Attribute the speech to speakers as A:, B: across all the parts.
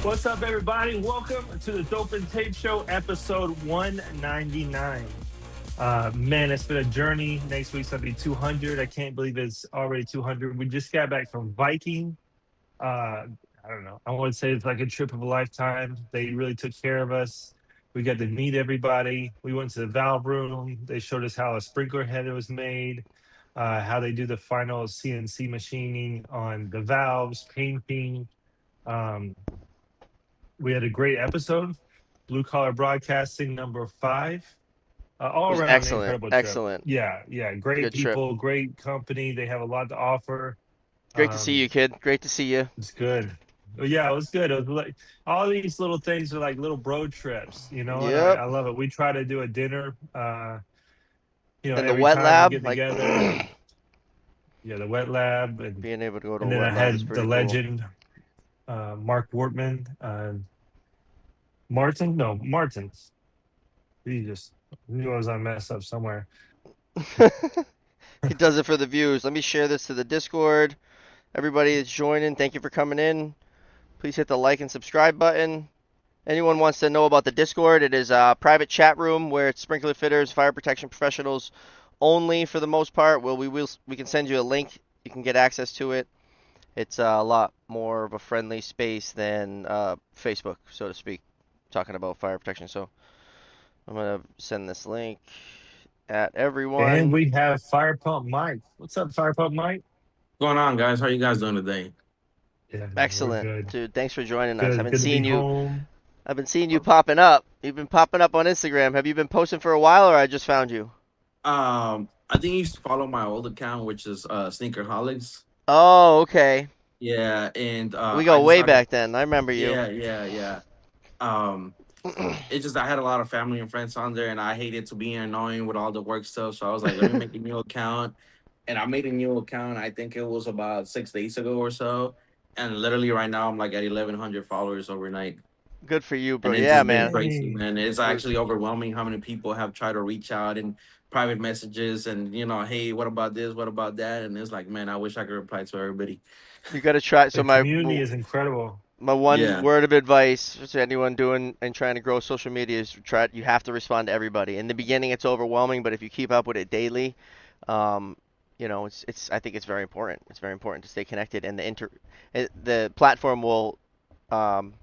A: What's up, everybody? Welcome to the Dope and Tape Show, episode 199. Man, it's been a journey. Next week's gonna be 200. I can't believe it's already 200. We just got back from Viking. I don't know. I want to say it's like a trip of a lifetime. They really took care of us. We got to meet everybody. We went to the valve room. They showed us how a sprinkler head was made, how they do the final CNC machining on the valves, painting. Um, we had a great episode. Blue Collar Broadcasting #5.
B: It
A: All
B: was
A: around
B: excellent,
A: incredible trip.
B: excellent.
A: Yeah. Great
B: Good trip.
A: people, great company. They have a lot to offer.
B: Great to see
A: Um,
B: you, kid. Great to see you.
A: it's good. Yeah, it was good. It was like all these little things are like little bro trips, and
B: Yep.
A: I love it. We try to do a dinner,
B: In the
A: every
B: wet
A: time we
B: lab,
A: get
B: like
A: together. Yeah, the wet lab, and
B: being able to go to a
A: and then I
B: wet lab is
A: had the
B: pretty cool.
A: legend, Mark Wortman, Martin, no Martins. He just knew I was on mess up somewhere.
B: He does it for the views. Let me share this to the Discord. Everybody that's joining, thank you for coming in. Please hit the like and subscribe button. Anyone wants to know about the Discord, it is a private chat room where it's sprinkler fitters, fire protection professionals only for the most part. We can send you a link. You can get access to it. It's a lot more of a friendly space than Facebook, so to speak, talking about fire protection. So I'm gonna send this link at
A: And
B: everyone.
A: we have FirePump Mike. What's up, FirePump Mike?
C: Going on, guys? How you guys doing today?
A: Yeah, man, we're
B: Excellent,
A: good.
B: dude. Thanks for joining us.
A: Good to be home.
B: I've been seeing you popping up. You've been popping up on Instagram. Have you been posting for a while, or I just found you?
C: I think you used to follow my old account, which is Sneakerholics.
B: Oh, okay.
C: Yeah, and
B: We
C: I
B: go way
C: decided.
B: back then. I remember you.
C: Yeah. Um, it's just I had a lot of family and friends on there, and I hated to be annoying with all the work stuff. So I was like, let me make a new account, and I made a new account. I think it was about 6 days ago or so, and literally right now I'm like at 1,100 followers overnight.
B: Good for you, bro.
C: And it's
B: Yeah,
C: just been
B: man.
C: crazy,
A: Hey,
C: man. It's
B: We,
C: actually overwhelming how many people have tried to reach out in private messages and hey, what about this? What about that? And it's like, man, I wish I could reply to everybody.
B: you got to try. So
A: the community is incredible.
B: my one
C: Yeah,
B: word of advice to anyone doing and trying to grow social media is try. You have to respond to everybody. In the beginning, it's overwhelming, but if you keep up with it daily, um, it's. I think it's very important. It's very important to stay connected, and the platform will, um,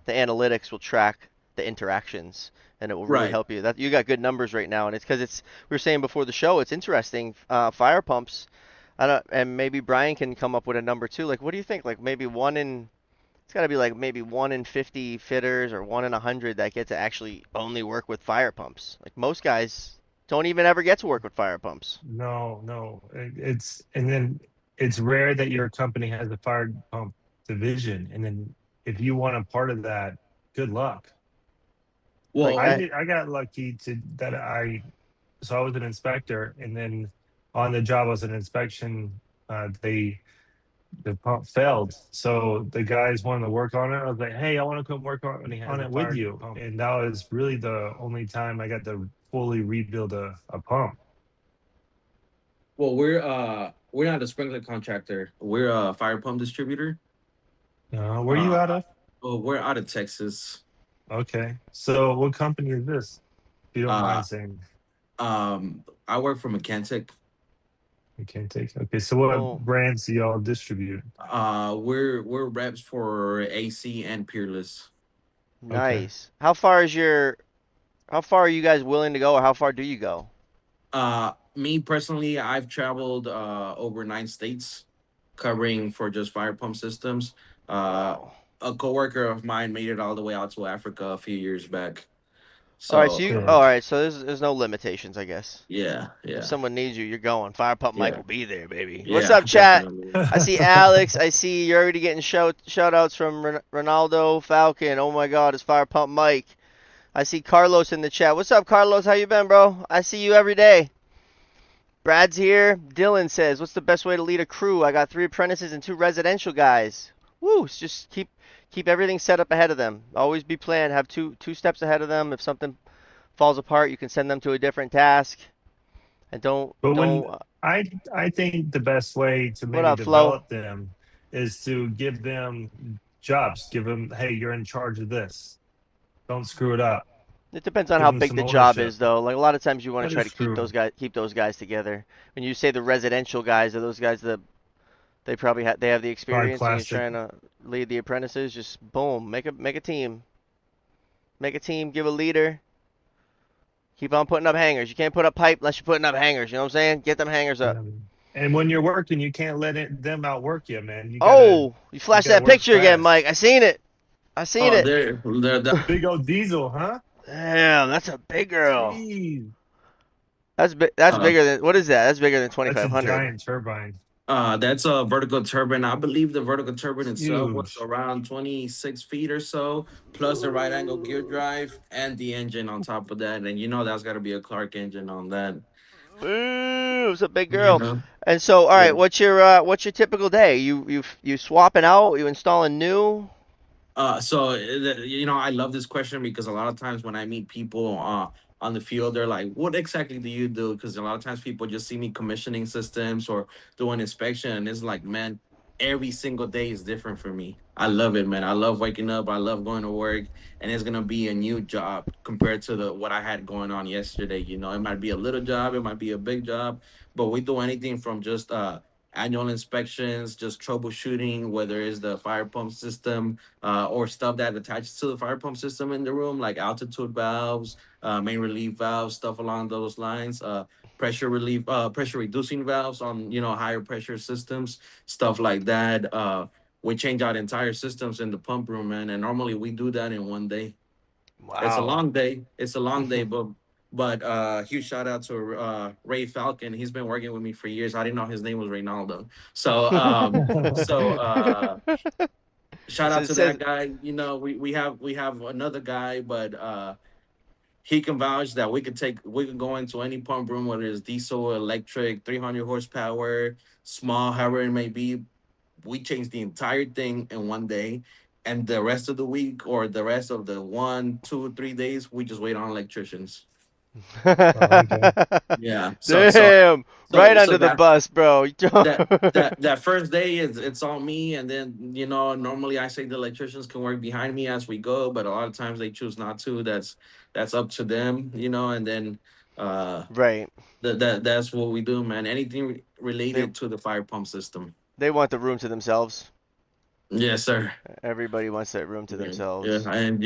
B: the analytics will track the interactions, and it will really
C: right.
B: help you. That you got good numbers right now, and it's because it's. We were saying before the show, it's interesting. Fire pumps. I don't, and maybe Brian can come up with a number too. Like, what do you think? Like maybe one in it's got to be like maybe 1 in 50 fitters or 1 in 100 that get to actually only work with fire pumps. Like most guys don't even ever get to work with fire pumps.
A: No. It's and then it's rare that your company has a fire pump division. And then if you want a part of that, good luck. Like
B: Like
C: Well,
A: I got lucky to that I was an inspector, and then on the job as an inspection, the pump failed. So the guys wanted to work on it. I was like, hey, I want to come work on it with you. And that was really the only time I got to fully rebuild a pump.
C: we're not a sprinkler contractor. We're a fire pump distributor.
A: Where are you out
C: Uh,
A: of?
C: we're out of Texas.
A: Okay. So what company is this? If you don't
C: Uh,
A: mind saying.
C: I work for Mechanic.
A: You can't take. Okay. So what
B: cool.
A: brands do y'all distribute?
C: We're reps for AC and Peerless.
A: Okay.
B: Nice. How far are you guys willing to go or how far do you go?
C: Me personally, I've traveled over 9 states, covering for just fire pump systems. Uh,
B: Wow.
C: a coworker of mine made it all the way out to Africa a few years back.
B: All right,
C: So
A: Sick.
B: all right, so there's no limitations, I guess.
C: yeah,
B: If
C: yeah,
B: someone needs you, you're going. Fire Pump Mike
C: yeah,
B: will be there, baby. What's
C: yeah,
B: up, chat?
C: definitely.
B: I see Alex. I see you're already getting shout outs from Ronaldo Falcon. Oh my God, it's Fire Pump Mike. I see Carlos in the chat. What's up, Carlos? How you been, bro? I see you every day. Brad's here. Dylan says, "What's the best way to lead a crew? I got 3 apprentices and 2 residential guys. Woo! Just keep everything set up ahead of them. Always be planned. Have two steps ahead of them. If something falls apart, you can send them to a different task. And don't
A: But when
B: don't.
A: I think the best way to
B: What
A: maybe
B: up, Flo?
A: develop them is to give them jobs. Give them, hey, you're in charge of this. Don't screw it up.
B: It depends on
A: Give
B: how
A: them
B: big
A: some
B: the job
A: ownership.
B: is, though. Like a lot of times, you want to
A: That
B: try
A: is
B: to
A: true.
B: keep those guys together. When you say the residential guys, are those guys that they probably they have the
A: Probably
B: experience, and you're
A: plastic.
B: trying to lead the apprentices? Just boom, make a team, give a leader. Keep on putting up hangers. You can't put up pipe unless you're putting up hangers. You know what I'm saying? Get them hangers up.
A: And when you're working, you can't let them outwork you, man.
B: Oh, you
A: You
B: flashed
A: gotta
B: that
A: work
B: picture again, Mike.
A: fast.
B: I seen it. I seen
C: Oh,
B: it.
C: they're the
A: Big old diesel, huh?
B: Damn, that's a big girl.
A: Jeez.
B: That's big. That's
C: uh,
B: bigger than what is that? That's bigger than
A: That's a
B: 2500.
A: giant turbine.
C: that's a vertical turbine. I believe the vertical turbine itself was
A: Huge.
C: around 26 feet or so, plus the right angle gear drive and the engine on top of that. And you know that's got to be a Clark engine on that.
B: Ooh, it's a big
C: You
B: girl.
C: know,
B: And so, all
C: yeah.
B: right, what's your typical day? You swapping out? You installing new?
C: I love this question because a lot of times when I meet people on the field, they're like, "What exactly do you do?" Because a lot of times people just see me commissioning systems or doing inspection, and it's like, man, every single day is different for me. I love it, man. I love waking up. I love going to work, and it's gonna be a new job compared to the what I had going on yesterday. You know, it might be a little job, it might be a big job, but we do anything from just annual inspections, just troubleshooting, whether it's the fire pump system or stuff that attaches to the fire pump system in the room, like altitude valves, main relief valves, stuff along those lines. Pressure reducing valves on higher pressure systems, stuff like that. We change out entire systems in the pump room, man, and normally we do that in one day. It's a
B: Wow.
C: long day. It's a long day, but huge shout out to Ray Falcon. He's been working with me for years. I didn't know his name was Reynaldo. So shout out
B: It
C: to that
B: says
C: guy. We have another guy, but he can vouch that we can go into any pump room, whether it's diesel, electric, 300 horsepower, small, however it may be. We change the entire thing in one day, and the rest of the week or the rest of the 1, 2, 3 days, we just wait on electricians.
A: Okay.
C: Yeah. So so
B: Damn,
C: so
B: right
C: so
B: under the
C: that
B: bus, bro.
C: that first day is it's all me, and then normally I say the electricians can work behind me as we go, but a lot of times they choose not to. That's up to them, and then uh
B: Right.
C: that's what we do, man. Anything
B: They
C: related to the fire pump system.
B: they want the room to themselves.
C: Yes, sir.
B: Everybody wants that room to
C: Yeah, yeah,
B: themselves.
C: and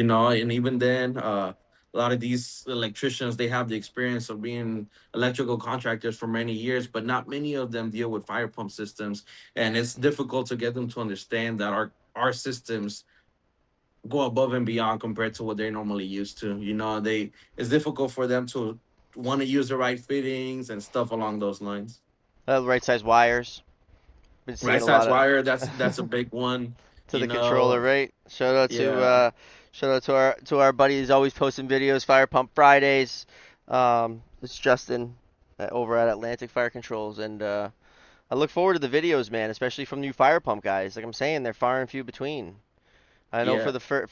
C: even then, a lot of these electricians they have the experience of being electrical contractors for many years, but not many of them deal with fire pump systems, and it's difficult to get them to understand that our systems go above and beyond compared to what they're normally used to. It's difficult for them to want to use the right fittings and stuff along those lines.
B: Right size wires. Been
C: Right
B: seeing a
C: size
B: lot of
C: wire, that's a big one.
B: to
C: You
B: the controller,
C: know,
B: right?
C: yeah.
B: Shout out to our buddy who's always posting videos, Fire Pump Fridays. It's Justin over at Atlantic Fire Controls, and I look forward to the videos, man, especially from new fire pump guys. Like I'm saying, they're far and few between. I know
C: Yeah.
B: for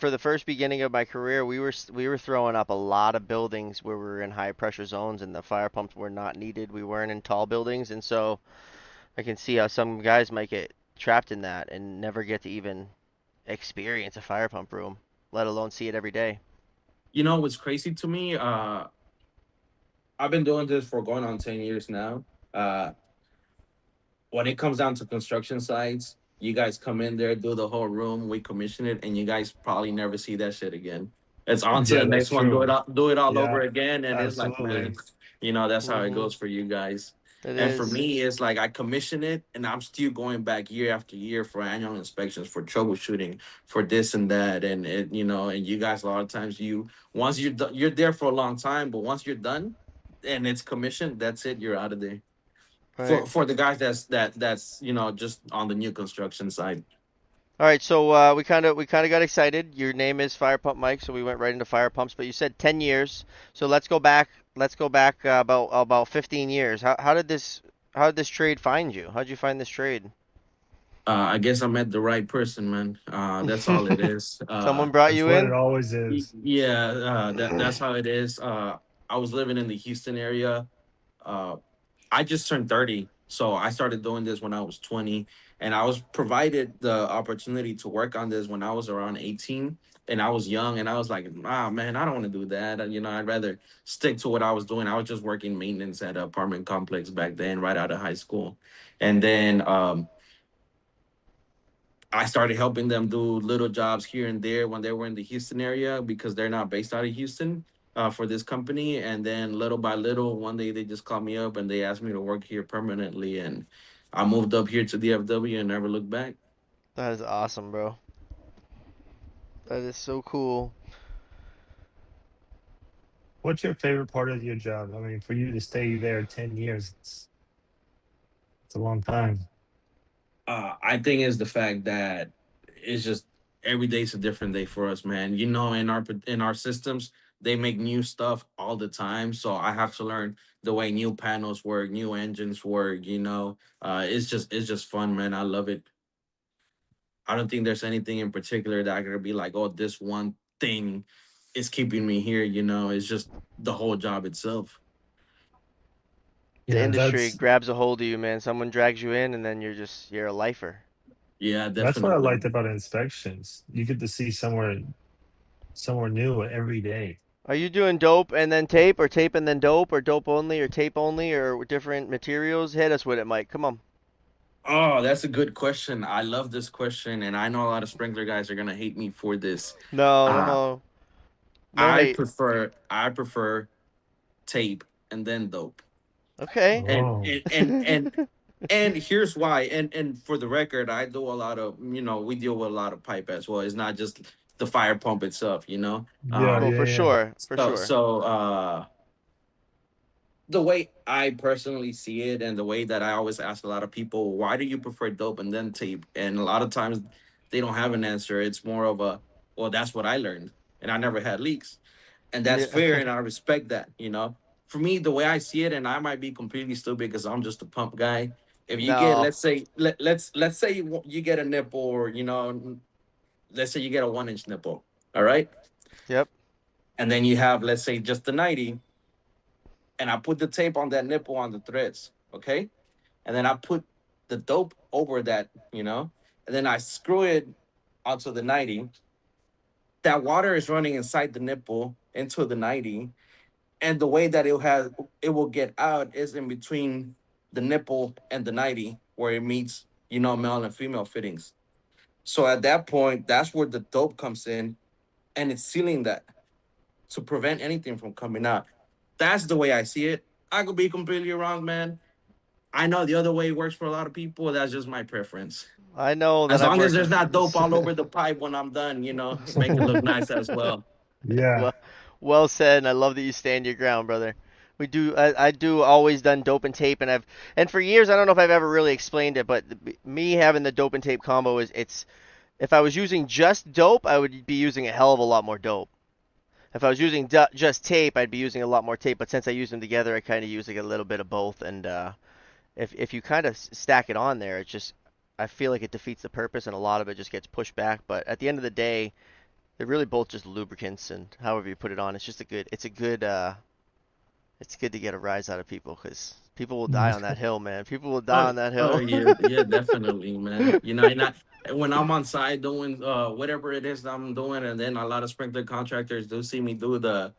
B: the first beginning of my career, we were throwing up a lot of buildings where we were in high pressure zones and the fire pumps were not needed. We weren't in tall buildings, and so I can see how some guys might get trapped in that and never get to even experience a fire pump room, let alone see it every day.
C: You know what's crazy to me? I've been doing this for going on 10 years now. Uh, when it comes down to construction sites, you guys come in there, do the whole room, we commission it, and you guys probably never see that shit again. It's on to
A: Yeah,
C: the
A: that's
C: next one,
A: true.
C: do it all over
A: Yeah,
C: again, and it's like, man,
A: absolutely.
C: that's how it
B: Hmm.
C: goes for you guys.
B: It
C: And for
B: is.
C: me, it's like I commission it, and I'm still going back year after year for annual inspections, for troubleshooting, for this and that, and and you guys a lot of times once you're there for a long time, but once you're done, and it's commissioned, that's it, you're out of there
B: Right.
C: for the guys that's just on the new construction side.
B: All right, so we kind of got excited. Your name is Fire Pump Mike, so we went right into fire pumps. But you said 10 years, so let's go back. Let's go back about 15 years. How did this trade find you? How'd you find this trade?
C: I guess I met the right person, man. That's all it is.
B: Someone brought
A: That's
B: you
A: what it
B: in?
A: always is.
C: Yeah, that's how it is. I was living in the Houston area. uh I just turned 30, so I started doing this when I was 20. And I was provided the opportunity to work on this when I was around 18, and I was young, and I was like, ah, man, I don't want to do that. I'd rather stick to what I was doing. I was just working maintenance at an apartment complex back then, right out of high school. And then I started helping them do little jobs here and there when they were in the Houston area because they're not based out of Houston for this company. And then little by little, one day they just called me up and they asked me to work here permanently. And I moved up here to DFW and never looked back.
B: That is awesome, bro. That is so cool.
A: What's your favorite part of your job? I mean, for you to stay there 10 years, it's a long time.
C: I think is the fact that it's just every day's a different day for us, man. In our systems, they make new stuff all the time, so I have to learn the way new panels work, new engines work. It's just fun, man. I love it. I don't think there's anything in particular that I could be like, oh, this one thing is keeping me here. It's just the whole job itself.
B: The
A: Yeah,
B: industry
A: that's
B: grabs a hold of you, man. Someone drags you in, and then you're a lifer.
C: Yeah,
A: that's what I
C: definitely.
A: liked about inspections. You get to see somewhere new every day.
B: Are you doing dope and then tape, or tape and then dope, or dope only, or tape only, or different materials? Hit us with it, Mike. Come on.
C: Oh, that's a good question. I love this question, and I know a lot of sprinkler guys are gonna hate me for this.
B: No,
C: Uh,
B: no, no
C: I
B: hate.
C: prefer I prefer tape and then dope.
B: Okay.
C: And
A: Oh,
C: and and and and here's why. And for the record, I do a lot of we deal with a lot of pipe as well. It's not just the fire pump itself.
A: yeah,
B: Oh,
A: yeah,
B: for
A: yeah.
B: sure, for
C: So
B: sure.
C: so the way I personally see it, and the way that I always ask a lot of people, why do you prefer dope and then tape? And a lot of times they don't have an answer. It's more of a, well, that's what I learned, and I never had leaks, and that's
B: Yeah.
C: fair, and I respect that. For me, the way I see it, and I might be completely stupid because I'm just a pump guy. If you get,
B: No.
C: let's say you get a nipple, or let's say you get a 1 inch nipple, all right,
B: Yep.
C: and then you have, let's say, just the 90, and I put the tape on that nipple on the threads, okay, and then I put the dope over that, and then I screw it onto the 90. That water is running inside the nipple into the 90, and the way that it will get out is in between the nipple and the 90, where it meets, male and female fittings. So at that point, that's where the dope comes in, and it's sealing that to prevent anything from coming out. That's the way I see it. I could be completely wrong, man. I know the other way works for a lot of people. That's just my preference.
B: I know that
C: As
B: I've
C: long as
B: worked
C: there's
B: with.
C: not dope all over the pipe when I'm done, make it look nice as well.
A: Yeah.
B: Well, well said, and I love that you stand your ground, brother. We do. I do always done dope and tape, and for years I don't know if I've ever really explained it, but me having the dope and tape combo is it's if I was using just dope, I would be using a hell of a lot more dope. If I was using just tape, I'd be using a lot more tape. But since I use them together, I kind of use like a little bit of both. And if you kind of stack it on there, it just I feel like it defeats the purpose, and a lot of it just gets pushed back. But at the end of the day, they're really both just lubricants, and however you put it on, it's good to get a rise out of people because people will die on that hill, man. People will die
C: Oh,
B: on that
C: oh
B: hill.
C: yeah, yeah, definitely, man. And when I'm on site doing whatever it is that I'm doing, and then a lot of sprinkler contractors do see me do the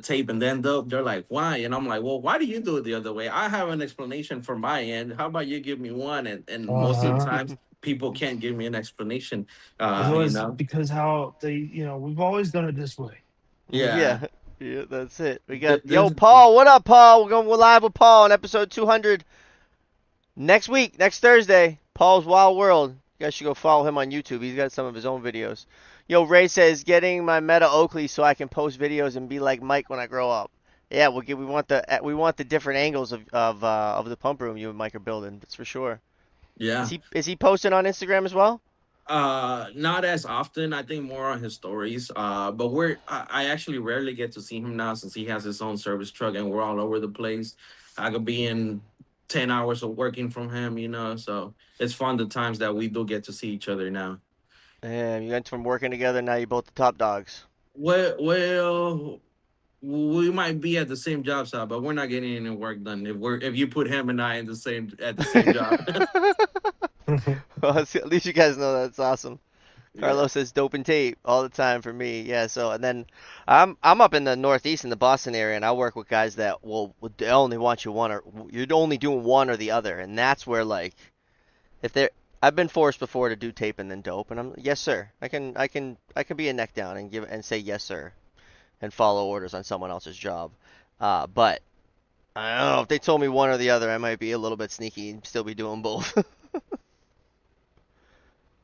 C: tape and then they're like, why? And I'm like, well, why do you do it the other way? I have an explanation for my end. How about you give me one? And most of the
A: Uh-huh.
C: times people can't give me an explanation.
A: It's
C: Uh, you
A: always
C: know,
A: because how they, we've always done it this way.
C: yeah.
B: Yeah, yeah, that's it. We got
C: Th-
B: yo
C: There's
B: Paul. What up, Paul? We're live with Paul on episode 200 next week, next Thursday. Paul's Wild World. You guys should go follow him on YouTube. He's got some of his own videos. Yo, Ray says getting my Meta Oakley so I can post videos and be like Mike when I grow up. Yeah, we want the different angles of the pump room you and Mike are building. That's for sure. Is
C: yeah.
B: he posting on Instagram as well?
C: Not as often. I think more on his stories. But I actually rarely get to see him now since he has his own service truck and we're all over the place. I could be in 10 hours of working from him. So it's fun the times that we do get to see each other now.
B: And you went from working together, now you're both the top dogs.
C: Well, we might be at the same job site, but we're not getting any work done if you put him and I in the same at the same job.
B: Well, at least you guys know that's awesome.
C: Yeah.
B: Carlos says dope and tape all the time for me. Yeah, so and then I'm up in the Northeast in the Boston area, and I work with guys that will they only want you one or you're only doing one or the other, and that's where like if they're I've been forced before to do tape and then dope, and I'm yes sir. I can be a neck down and give and say yes sir and follow orders on someone else's job. But I don't know if they told me one or the other, I might be a little bit sneaky and still be doing both.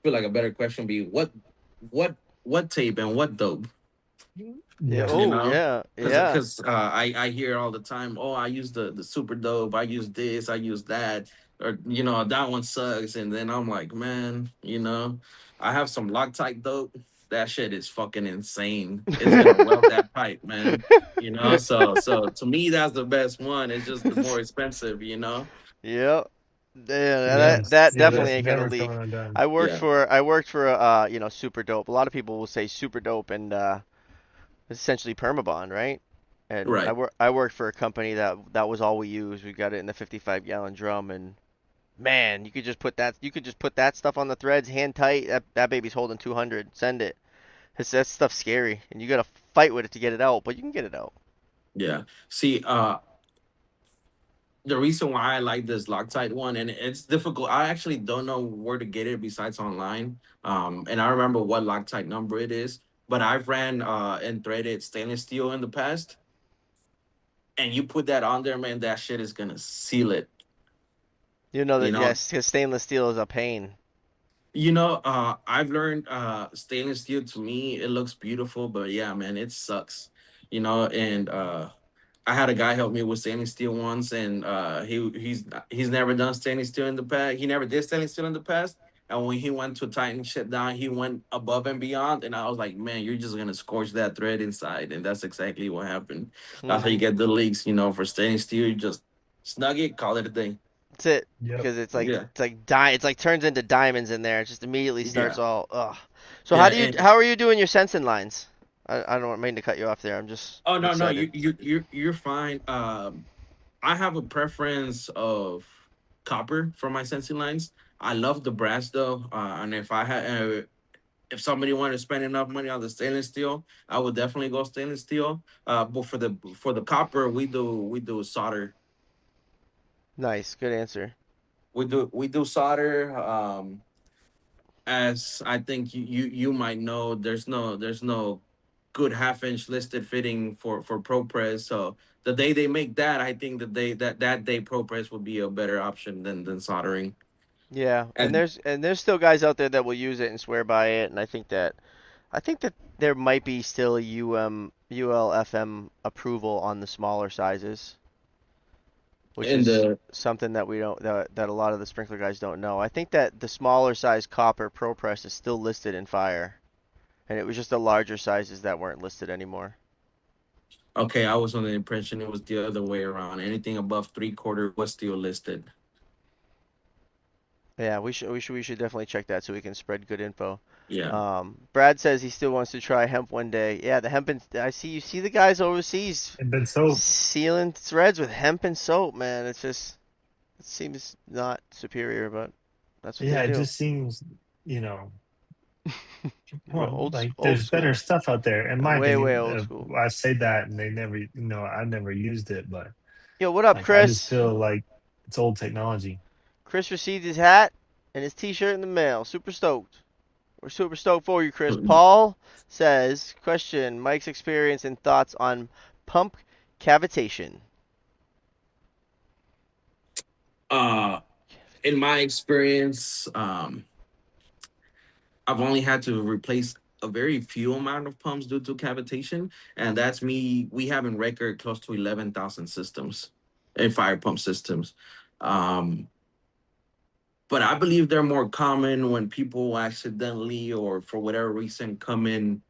C: Feel like a better question would be what what tape and what dope.
B: Yeah.
A: Yeah.
C: You
B: Oh
C: know,
B: yeah.
C: because
B: Yeah.
C: I hear all the time, oh, I use the super dope, I use this, I use that, or that one sucks, and then I'm like, man, I have some Loctite dope. That shit is fucking insane. It's gonna weld that pipe, man. So to me, that's the best one. It's just the more expensive,
B: Yep. Yeah, that
A: Yes.
B: that
A: Yeah.
B: definitely
A: That's
B: ain't gonna
A: never
B: leak.
A: coming undone.
C: Yeah,
B: I worked for super dope. A lot of people will say super dope and it's essentially permabond, right? And
C: right.
B: I worked for a company that was all we used. We got it in the 55-gallon drum, and man, you could just put that stuff on the threads, hand tight. That baby's holding 200. Send it. That stuff's scary, and you gotta fight with it to get it out, but you can get it out.
C: Yeah. See, the reason why I like this Loctite one, and it's difficult. I actually don't know where to get it besides online. And I remember what Loctite number it is, but I've ran and threaded stainless steel in the past, and you put that on there, man, that shit is gonna seal it.
B: You know
C: You
B: that
C: know,
B: yes, because stainless steel is a pain.
C: I've learned stainless steel to me it looks beautiful, but yeah, man, it sucks. And I had a guy help me with stainless steel once, and he's never done stainless steel in the past. He never did stainless steel in the past, and when he went to tighten shit down, he went above and beyond. And I was like, man, you're just gonna scorch that thread inside, and that's exactly what happened. That's how you
B: Hmm.
C: get the leaks. For stainless steel, you just snug it, call it a day.
B: That's it.
A: Yep.
B: Because
C: Yeah,
B: it's like turns into diamonds in there. It just immediately starts
C: yeah,
B: all ugh. So
C: yeah. And
B: how are you doing your sensing lines? I don't mean to cut you off there.
C: oh
B: I'm
C: no, no,
B: excited.
C: you're fine. I have a preference of copper for my sensing lines. I love the brass though, and if somebody wanted to spend enough money on the stainless steel, I would definitely go stainless steel. But for the copper, we do solder.
B: Nice, good answer.
C: We do solder. As I think you might know, there's no good half-inch listed fitting for ProPress. So the day they make that, I think that day ProPress would be a better option than soldering.
B: Yeah, and
C: And
B: there's still guys out there that will use it and swear by it, and I think that there might be still a ULFM approval on the smaller sizes, which
C: and
B: is
C: the
B: something that we don't that a lot of the sprinkler guys don't know. I think that the smaller size copper ProPress is still listed in Fire, and it was just the larger sizes that weren't listed anymore.
C: Okay, I was under the impression it was the other way around. Anything above 3/4 was still listed.
B: Yeah, we should definitely check that so we can spread good info.
C: Yeah.
B: Brad says he still wants to try hemp one day. Yeah, the hemp and I see you see the guys overseas
A: And been so.
B: sealing threads with hemp and soap, man. It seems not superior, but that's what they
A: Yeah. It
B: do.
A: just seems, you know,
B: Well,
A: well, like
B: old
A: there's better
B: school,
A: stuff out there. In my
B: way
A: opinion,
B: old school.
A: I say that, and they never, I never used it, but
B: Yo, what up,
A: like I just
B: Chris?
A: feel like it's old technology.
B: Chris received his hat and his T-shirt in the mail. Super stoked. We're super stoked for you, Chris. Paul says, question: Mike's experience and thoughts on pump cavitation.
C: Uh, in my experience, I've only had to replace a very few amount of pumps due to cavitation, and that's me. We have in record close to 11,000 systems and fire pump systems. Um, but I believe they're more common when people accidentally or for whatever reason come in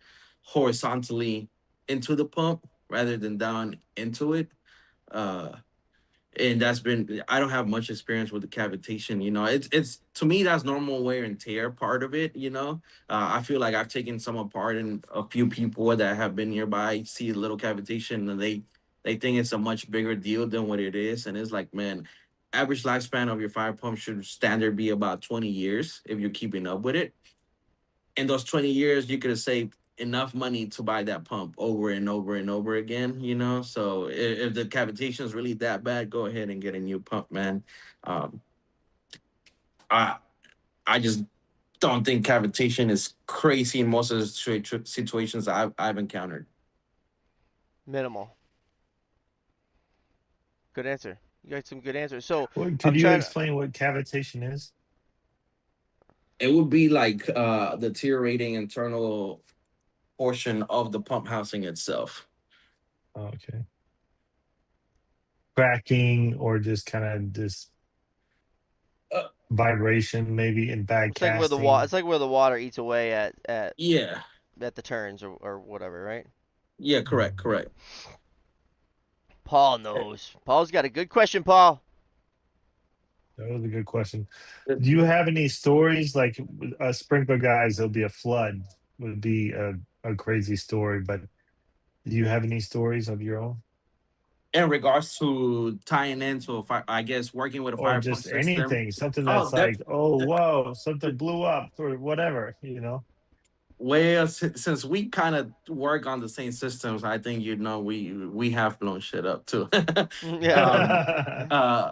C: horizontally into the pump rather than down into it. Uh, and that's been I don't have much experience with the cavitation. It's to me that's normal wear and tear part of it. I feel like I've taken some apart, and a few people that have been nearby see a little cavitation and they think it's a much bigger deal than what it is, and it's like, man, average lifespan of your fire pump should standard be about 20 years if you're keeping up with it. In those 20 years, you could have saved enough money to buy that pump over and over and over again, you know? So if the cavitation is really that bad, go ahead and get a new pump, man. Um, I, I just don't think cavitation is crazy in most of the situations I've encountered.
B: Minimal. Good answer. You got some good answers. So
A: Well,
B: I'm
A: could you
B: trying to.
A: explain what cavitation is?
C: It would be like deteriorating internal portion of the pump housing itself.
A: Oh, okay. Cracking or just kind of this
C: Uh,
A: vibration, maybe in bad
B: It's like where the water.
A: casting.
B: It's like where the water eats away
C: yeah,
B: at the turns or whatever, right?
C: yeah, correct,
A: Mm.
C: correct.
B: Paul
A: Eh,
B: knows. Paul's got a good question, Paul.
A: That was a good question. Do you have any stories like with sprinkler guys? There'll be a flood would be a crazy story, but do you have any stories of your own,
C: In regards to tying into a fire, I guess working with a
A: or
C: fire pump
A: just
C: system.
A: anything, something
C: Oh,
A: that's like, oh, whoa, something blew up or whatever, you know?
C: well, since we kind of work on the same systems, I think we have blown shit up too.
B: Yeah.
C: um, uh,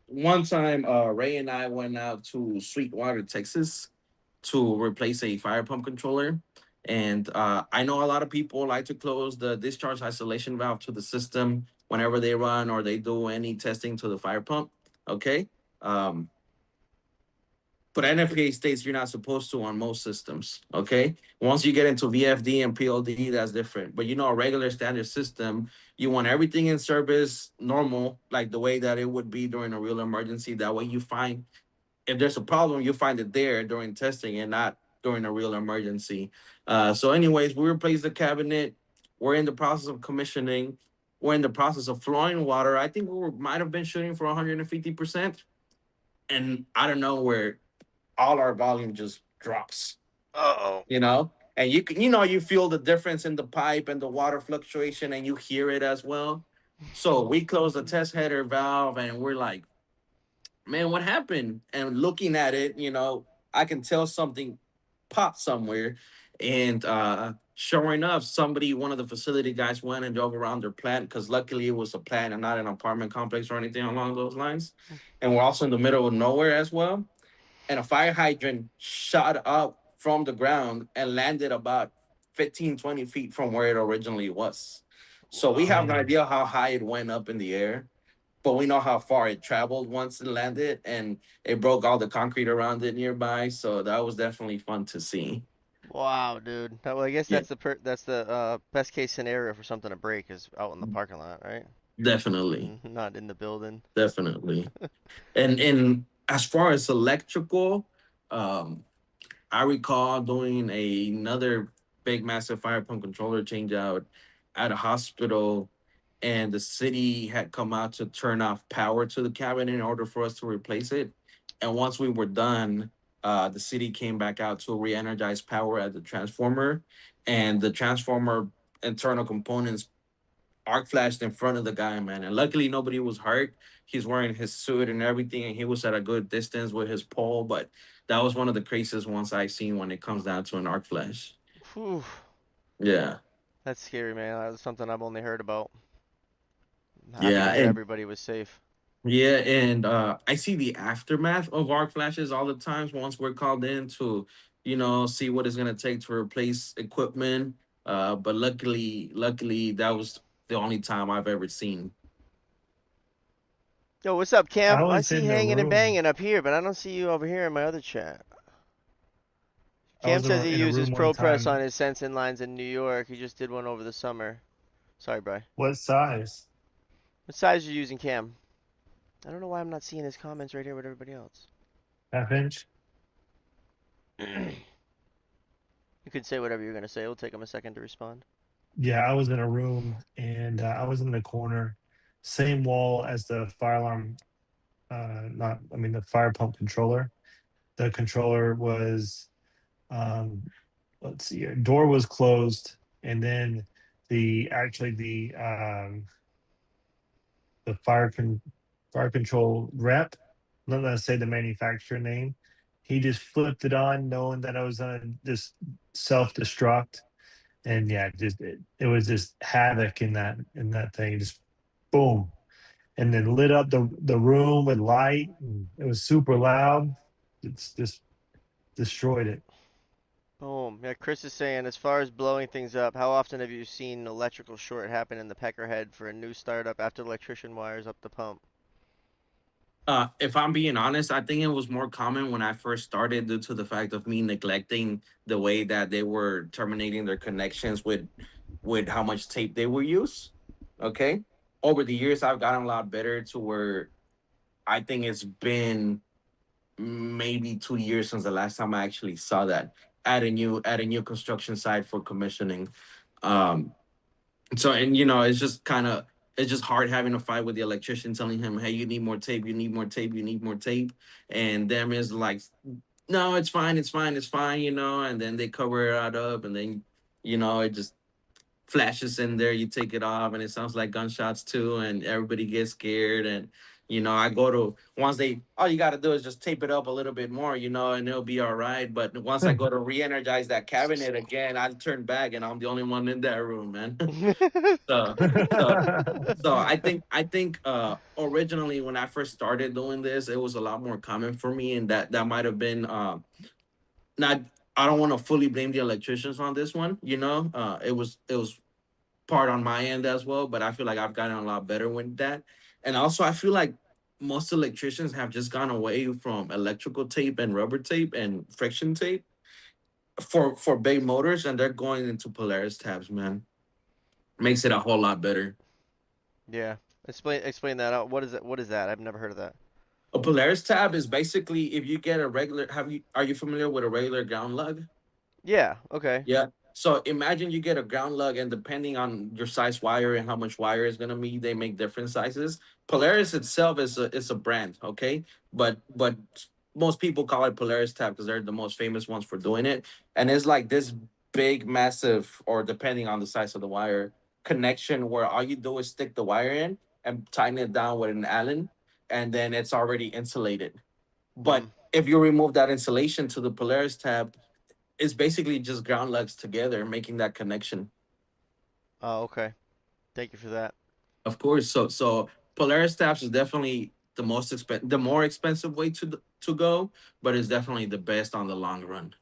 C: One time, Ray and I went out to Sweetwater, Texas, to replace a fire pump controller. And I know a lot of people like to close the discharge isolation valve to the system whenever they run or they do any testing to the fire pump. Okay. Um, but NFPA states you're not supposed to on most systems. Okay. Once you get into VFD and PLD, that's different. But a regular standard system, you want everything in service normal, like the way that it would be during a real emergency. That way you find if there's a problem, you find it there during testing and not during a real emergency. So, anyways, we replaced the cabinet. We're in the process of commissioning. We're in the process of flowing water. I think might have been shooting for 150%. And I don't know where all our volume just drops,
B: Uh-oh.
C: And you feel the difference in the pipe and the water fluctuation and you hear it as well. So we close the test header valve and we're like, man, what happened? And looking at it, I can tell something popped somewhere. And sure enough, one of the facility guys went and drove around their plant because luckily it was a plant and not an apartment complex or anything along those lines. And we're also in the middle of nowhere as well. And a fire hydrant shot up from the ground and landed about 15, 20 feet from where it originally was. So we have
B: Wow.
C: no
A: Dang.
C: idea how high it went up in the air, but we know how far it traveled once it landed, and it broke all the concrete around it nearby. So that was definitely fun to see.
B: Wow, dude. Well, I guess
C: Yeah,
B: that's the best case scenario for something to break is out in the parking lot, right?
C: definitely,
B: Not in the building.
C: definitely. And as far as electrical, um, I recall doing another big, massive fire pump controller change out at a hospital, and the city had come out to turn off power to the cabinet in order for us to replace it. And once we were done, the city came back out to re-energize power at the transformer, and the transformer internal components arc flashed in front of the guy, man. And luckily, nobody was hurt. He's wearing his suit and everything, and he was at a good distance with his pole. But that was one of the craziest ones I've seen when it comes down to an arc flash.
B: Whew.
C: Yeah,
B: That's scary, man. That's something I've only heard about. I'm happy
C: yeah,
B: to hear
C: and
B: everybody was safe.
C: I see the aftermath of arc flashes all the times once we're called in to, see what it's gonna take to replace equipment. But luckily, that was the only time I've ever seen.
B: Yo, what's up,
A: I
B: Cam? I
A: was
B: see you
A: in the
B: hanging and
A: room.
B: banging up here, but I don't see you over here in my other chat.
A: I
B: Cam
A: was
B: says he
A: in a
B: uses
A: room one
B: ProPress on
A: time.
B: his sensing lines in New York. He just did one over the summer. Sorry, Bry.
A: What size?
B: What size are you using, Cam? I don't know why I'm not seeing his comments right here with everybody else.
A: Half inch?
B: You can say whatever you're gonna say. It'll take him a second to respond.
A: Yeah, I was in a room and I was in the corner, same wall as the fire alarm. Not, I mean, the fire pump controller. The controller was, um, let's see, door was closed, and then the actually the fire con fire control rep. I'm not gonna say the manufacturer name. He just flipped it on, knowing that I was gonna just self destruct, and yeah, just it was just havoc in that thing. Just boom, and then lit up the room with light. And it was super loud. It's just destroyed it.
B: Boom. Yeah, Chris is saying, as far as blowing things up, how often have you seen electrical short happen in the peckerhead for a new startup after the electrician wires up the pump?
C: If I'm being honest, I think it was more common when I first started due to the fact of me neglecting the way that they were terminating their connections with how much tape they will use. Okay. Over the years I've gotten a lot better to where I think it's been maybe 2 years since the last time I actually saw that at a new construction site for commissioning. Um so, and it's just kind of, it's just hard having a fight with the electrician telling him, hey, you need more tape, you need more tape, you need more tape. And them is like, no, it's fine, it's fine, it's fine, and then they cover it up, and then it just flashes in there, you take it off, and it sounds like gunshots too, and everybody gets scared. And I go to, once they, all you got to do is just tape it up a little bit more, and it'll be all right. But once I go to re-energize that cabinet again, I turn back and I'm the only one in that room, man. so so so I think originally when I first started doing this, it was a lot more common for me, and that might have been not. I don't want to fully blame the electricians on this one. It was part on my end as well, but I feel like I've gotten a lot better with that. And also, I feel like most electricians have just gone away from electrical tape and rubber tape and friction tape for big motors, and they're going into Polaris tabs. Man, makes it a whole lot better.
B: Yeah. Explain that out. What is it? What is that? I've never heard of that.
C: A Polaris tab is basically if you get a regular. Are you familiar with a regular ground lug?
B: Yeah, okay.
C: Yeah. So imagine you get a ground lug, and depending on your size wire and how much wire is gonna be, they make different sizes. Polaris itself is a brand, okay, but most people call it Polaris tab because they're the most famous ones for doing it, and it's like this big, massive, or depending on the size of the wire, connection where all you do is stick the wire in and tighten it down with an Allen, and then it's already insulated. But
B: Mm.
C: if you remove that insulation to the Polaris tab, it's basically just ground lugs together, making that connection.
B: Oh, okay. Thank you for that.
C: Of course, so Polaris taps is definitely the more expensive way to go, but it's definitely the best on the long run.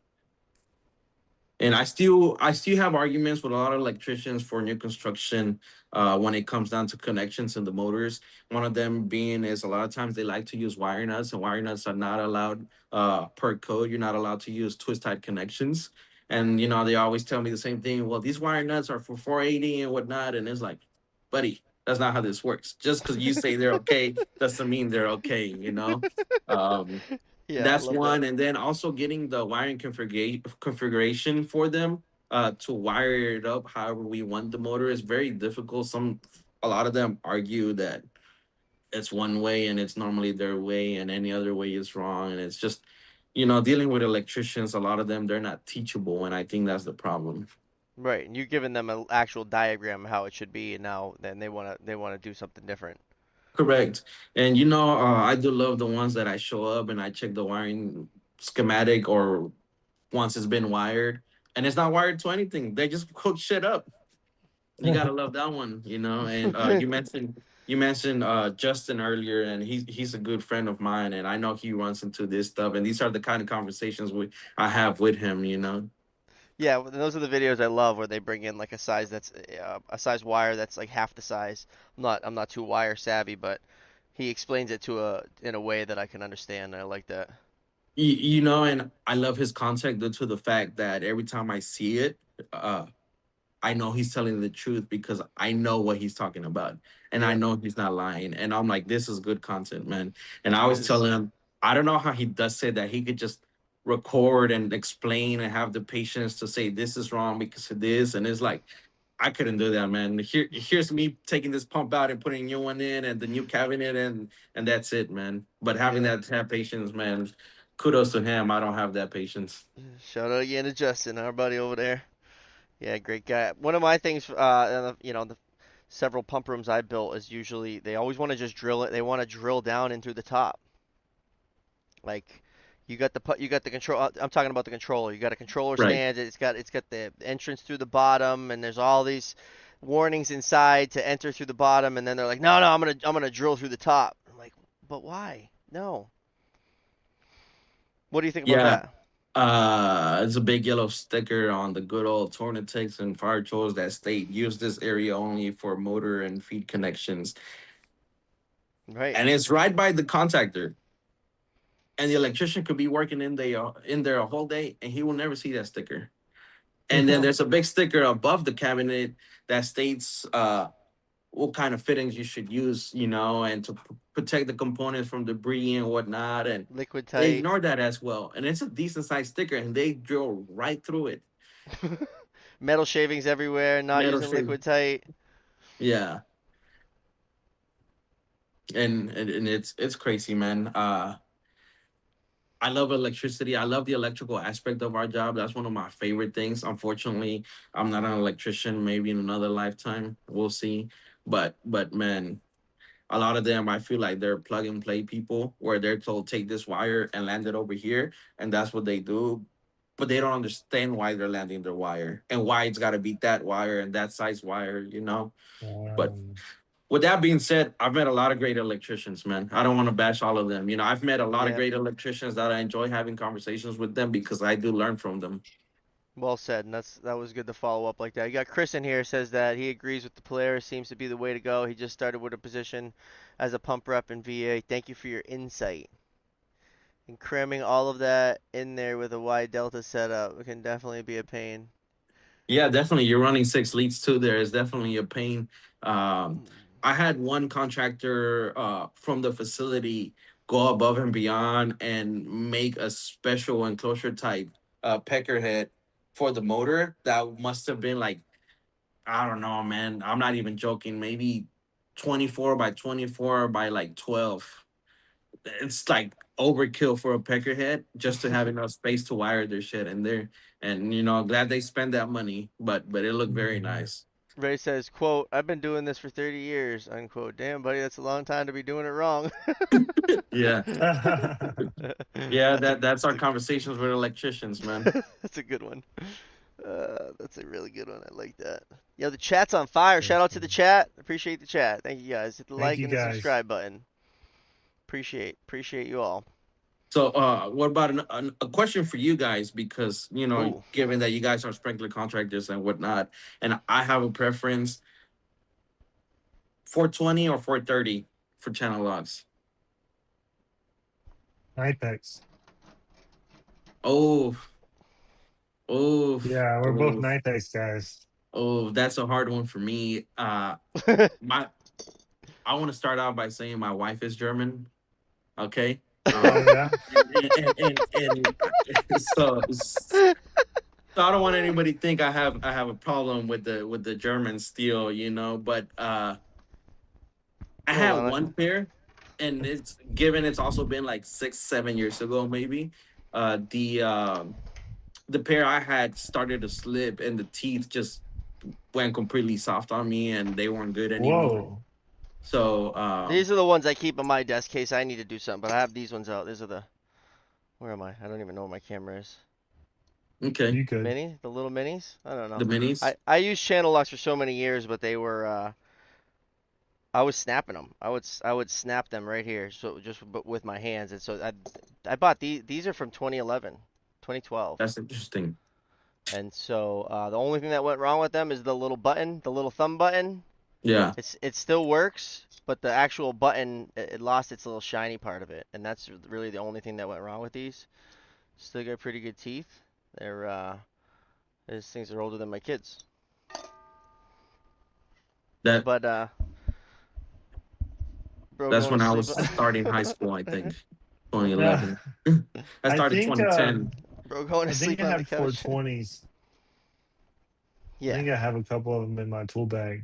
C: And I still have arguments with a lot of electricians for new construction when it comes down to connections in the motors. One of them being is a lot of times they like to use wire nuts, and wire nuts are not allowed per code. You're not allowed to use twist tied connections. And they always tell me the same thing. Well, these wire nuts are for 480 and whatnot, and it's like, buddy, that's not how this works. Just because you say they're okay doesn't mean they're okay. Um,
B: Yeah, I
C: that's
B: love that.
C: one, and then also getting the wiring configuration for them to wire it up however we want the motor is very difficult. A lot of them argue that it's one way and it's normally their way, and any other way is wrong. And it's just dealing with electricians, a lot of them, they're not teachable, and I think that's the problem.
B: Right, and you're giving them an actual diagram of how it should be, and now then they wanna do something different.
C: Correct. And I do love the ones that I show up and I check the wiring schematic, or once it's been wired and it's not wired to anything. They just hook shit up. You gotta love that one. And you mentioned Justin earlier, and he's a good friend of mine, and I know he runs into this stuff, and these are the kind of conversations I have with him.
B: Yeah, well, those are the videos I love where they bring in like a size that's a size wire that's like half the size. I'm not too wire savvy, but he explains it to a in a way that I can understand. And I like that.
C: And I love his content due to the fact that every time I see it, uh I know he's telling the truth because I know what he's talking about, and I
B: Yep,
C: know he's not lying. And I'm like, this is good content, man. And I
B: it
C: always tell
B: is.
C: him, I don't know how he does say that he could just record and explain and have the patience to say this is wrong because of this. And it's like, I couldn't do that, man. Here's me taking this pump out and putting a new one in and the new cabinet, and that's it, man. But having
B: Yeah.
C: that to have patience, man, kudos to him. I don't have that patience.
B: Shout out again to Justin, our buddy over there. Yeah, great guy. One of my things, several pump rooms I built is usually they always want to just drill it. They want to drill down in through the top. Like you got the control. I'm talking about the controller. You got a controller
C: Right.
B: stand. It's got the entrance through the bottom, and there's all these warnings inside to enter through the bottom. And then they're like, no, no, I'm gonna drill through the top. I'm like, but why? No. What do you think about
C: Yeah.
B: that?
C: It's a big yellow sticker on the good old Tornatics and fire tools that state use this area only for motor and feed connections.
B: Right.
C: And it's right by the contactor. And the electrician could be working in there a whole day and he will never see that sticker. And then there's a big sticker above the cabinet that states what kind of fittings you should use, and to protect the components from debris and whatnot. And
B: Liquid
C: they
B: tight.
C: ignore that as well. And it's a decent sized sticker and they drill right through it.
B: Metal shavings everywhere. Not
C: Metal
B: using
C: shade.
B: liquid tight.
C: Yeah. And it's crazy, man. I love electricity. I love the electrical aspect of our job. That's one of my favorite things. Unfortunately, I'm not an electrician. Maybe in another lifetime, we'll see. But man, a lot of them, I feel like they're plug and play people, where they're told take this wire and land it over here, and that's what they do. But they don't understand why they're landing their wire and why it's got to be that wire and that size wire. But
A: Um,
C: with that being said, I've met a lot of great electricians, man. I don't want to bash all of them. I've met a lot of
B: Yeah.
C: great electricians that I enjoy having conversations with them because I do learn from them.
B: Well said, and that was good to follow up like that. You got Chris in here says that he agrees with the Polaris seems to be the way to go. He just started with a position as a pump rep in VA. Thank you for your insight. And cramming all of that in there with a wide delta setup can definitely be a pain.
C: Yeah, definitely. You're running 6 leads too. There is definitely a pain. Um, I had one contractor from the facility go above and beyond and make a special enclosure type pecker head for the motor that must have been like, I don't know, man. I'm not even joking. Maybe 24 by 24 by like 12. It's like overkill for a peckerhead just to have enough space to wire their shit in there. And glad they spend that money, but it looked very
A: mhm.
C: nice.
B: Ray says, quote, I've been doing this for 30 years, unquote. Damn, buddy, that's a long time to be doing it wrong.
C: Yeah. Yeah, that's our conversations with electricians, man.
B: That's a good one. That's a really good one. I like that. Yo, the chat's on fire. Shout out to the chat. Appreciate the chat. Thank you guys. Hit the
A: Thank
B: like
A: you
B: and the
A: guys.
B: subscribe button. Appreciate you all.
C: So, what about a question for you guys? Because
B: Ooh.
C: given that you guys are sprinkler contractors and whatnot, and I have a preference: 420 or 430 for channel logs.
A: Nipex.
C: Oh, oh,
A: Yeah, we're both
C: oh,
A: Nipex guys.
C: oh, that's a hard one for me. My I want to start out by saying my wife is German. Okay.
A: Oh yeah.
C: And so I don't want anybody to think I have a problem with the German steel, but I
B: Hold
C: had
B: on.
C: one pair, and it's given it's also been like 6 7 years ago maybe. The pair I had started to slip, and the teeth just went completely soft on me, and they weren't good anymore.
A: Whoa.
C: So
B: These are the ones I keep on my desk case. I need to do something, but I have these ones out. These are the. Where am I? I don't even know where my camera is.
C: okay,
A: You could.
B: Mini? The little minis? I don't know.
C: the minis.
B: I used channel locks for so many years, but they were I was snapping them. I would snap them right here, so just with my hands. And so I bought these are from 2011, 2012.
C: That's interesting.
B: And so the only thing that went wrong with them is the little button, the little thumb button.
C: Yeah.
B: It still works, but the actual button it lost its little shiny part of it, and that's really the only thing that went wrong with these. Still got pretty good teeth. These things are older than my kids.
C: That
B: But bro,
C: that's
B: going to
C: when I
B: sleep.
C: was starting high school, I think.
A: Yeah.
C: 2011. I
A: I
C: started
A: think
C: 2010.
B: Bro, going to
A: I think
B: sleep
A: I
B: on the
A: have
B: couch.
A: 420s. I
B: Yeah.
A: think I have a couple of them in my tool bag.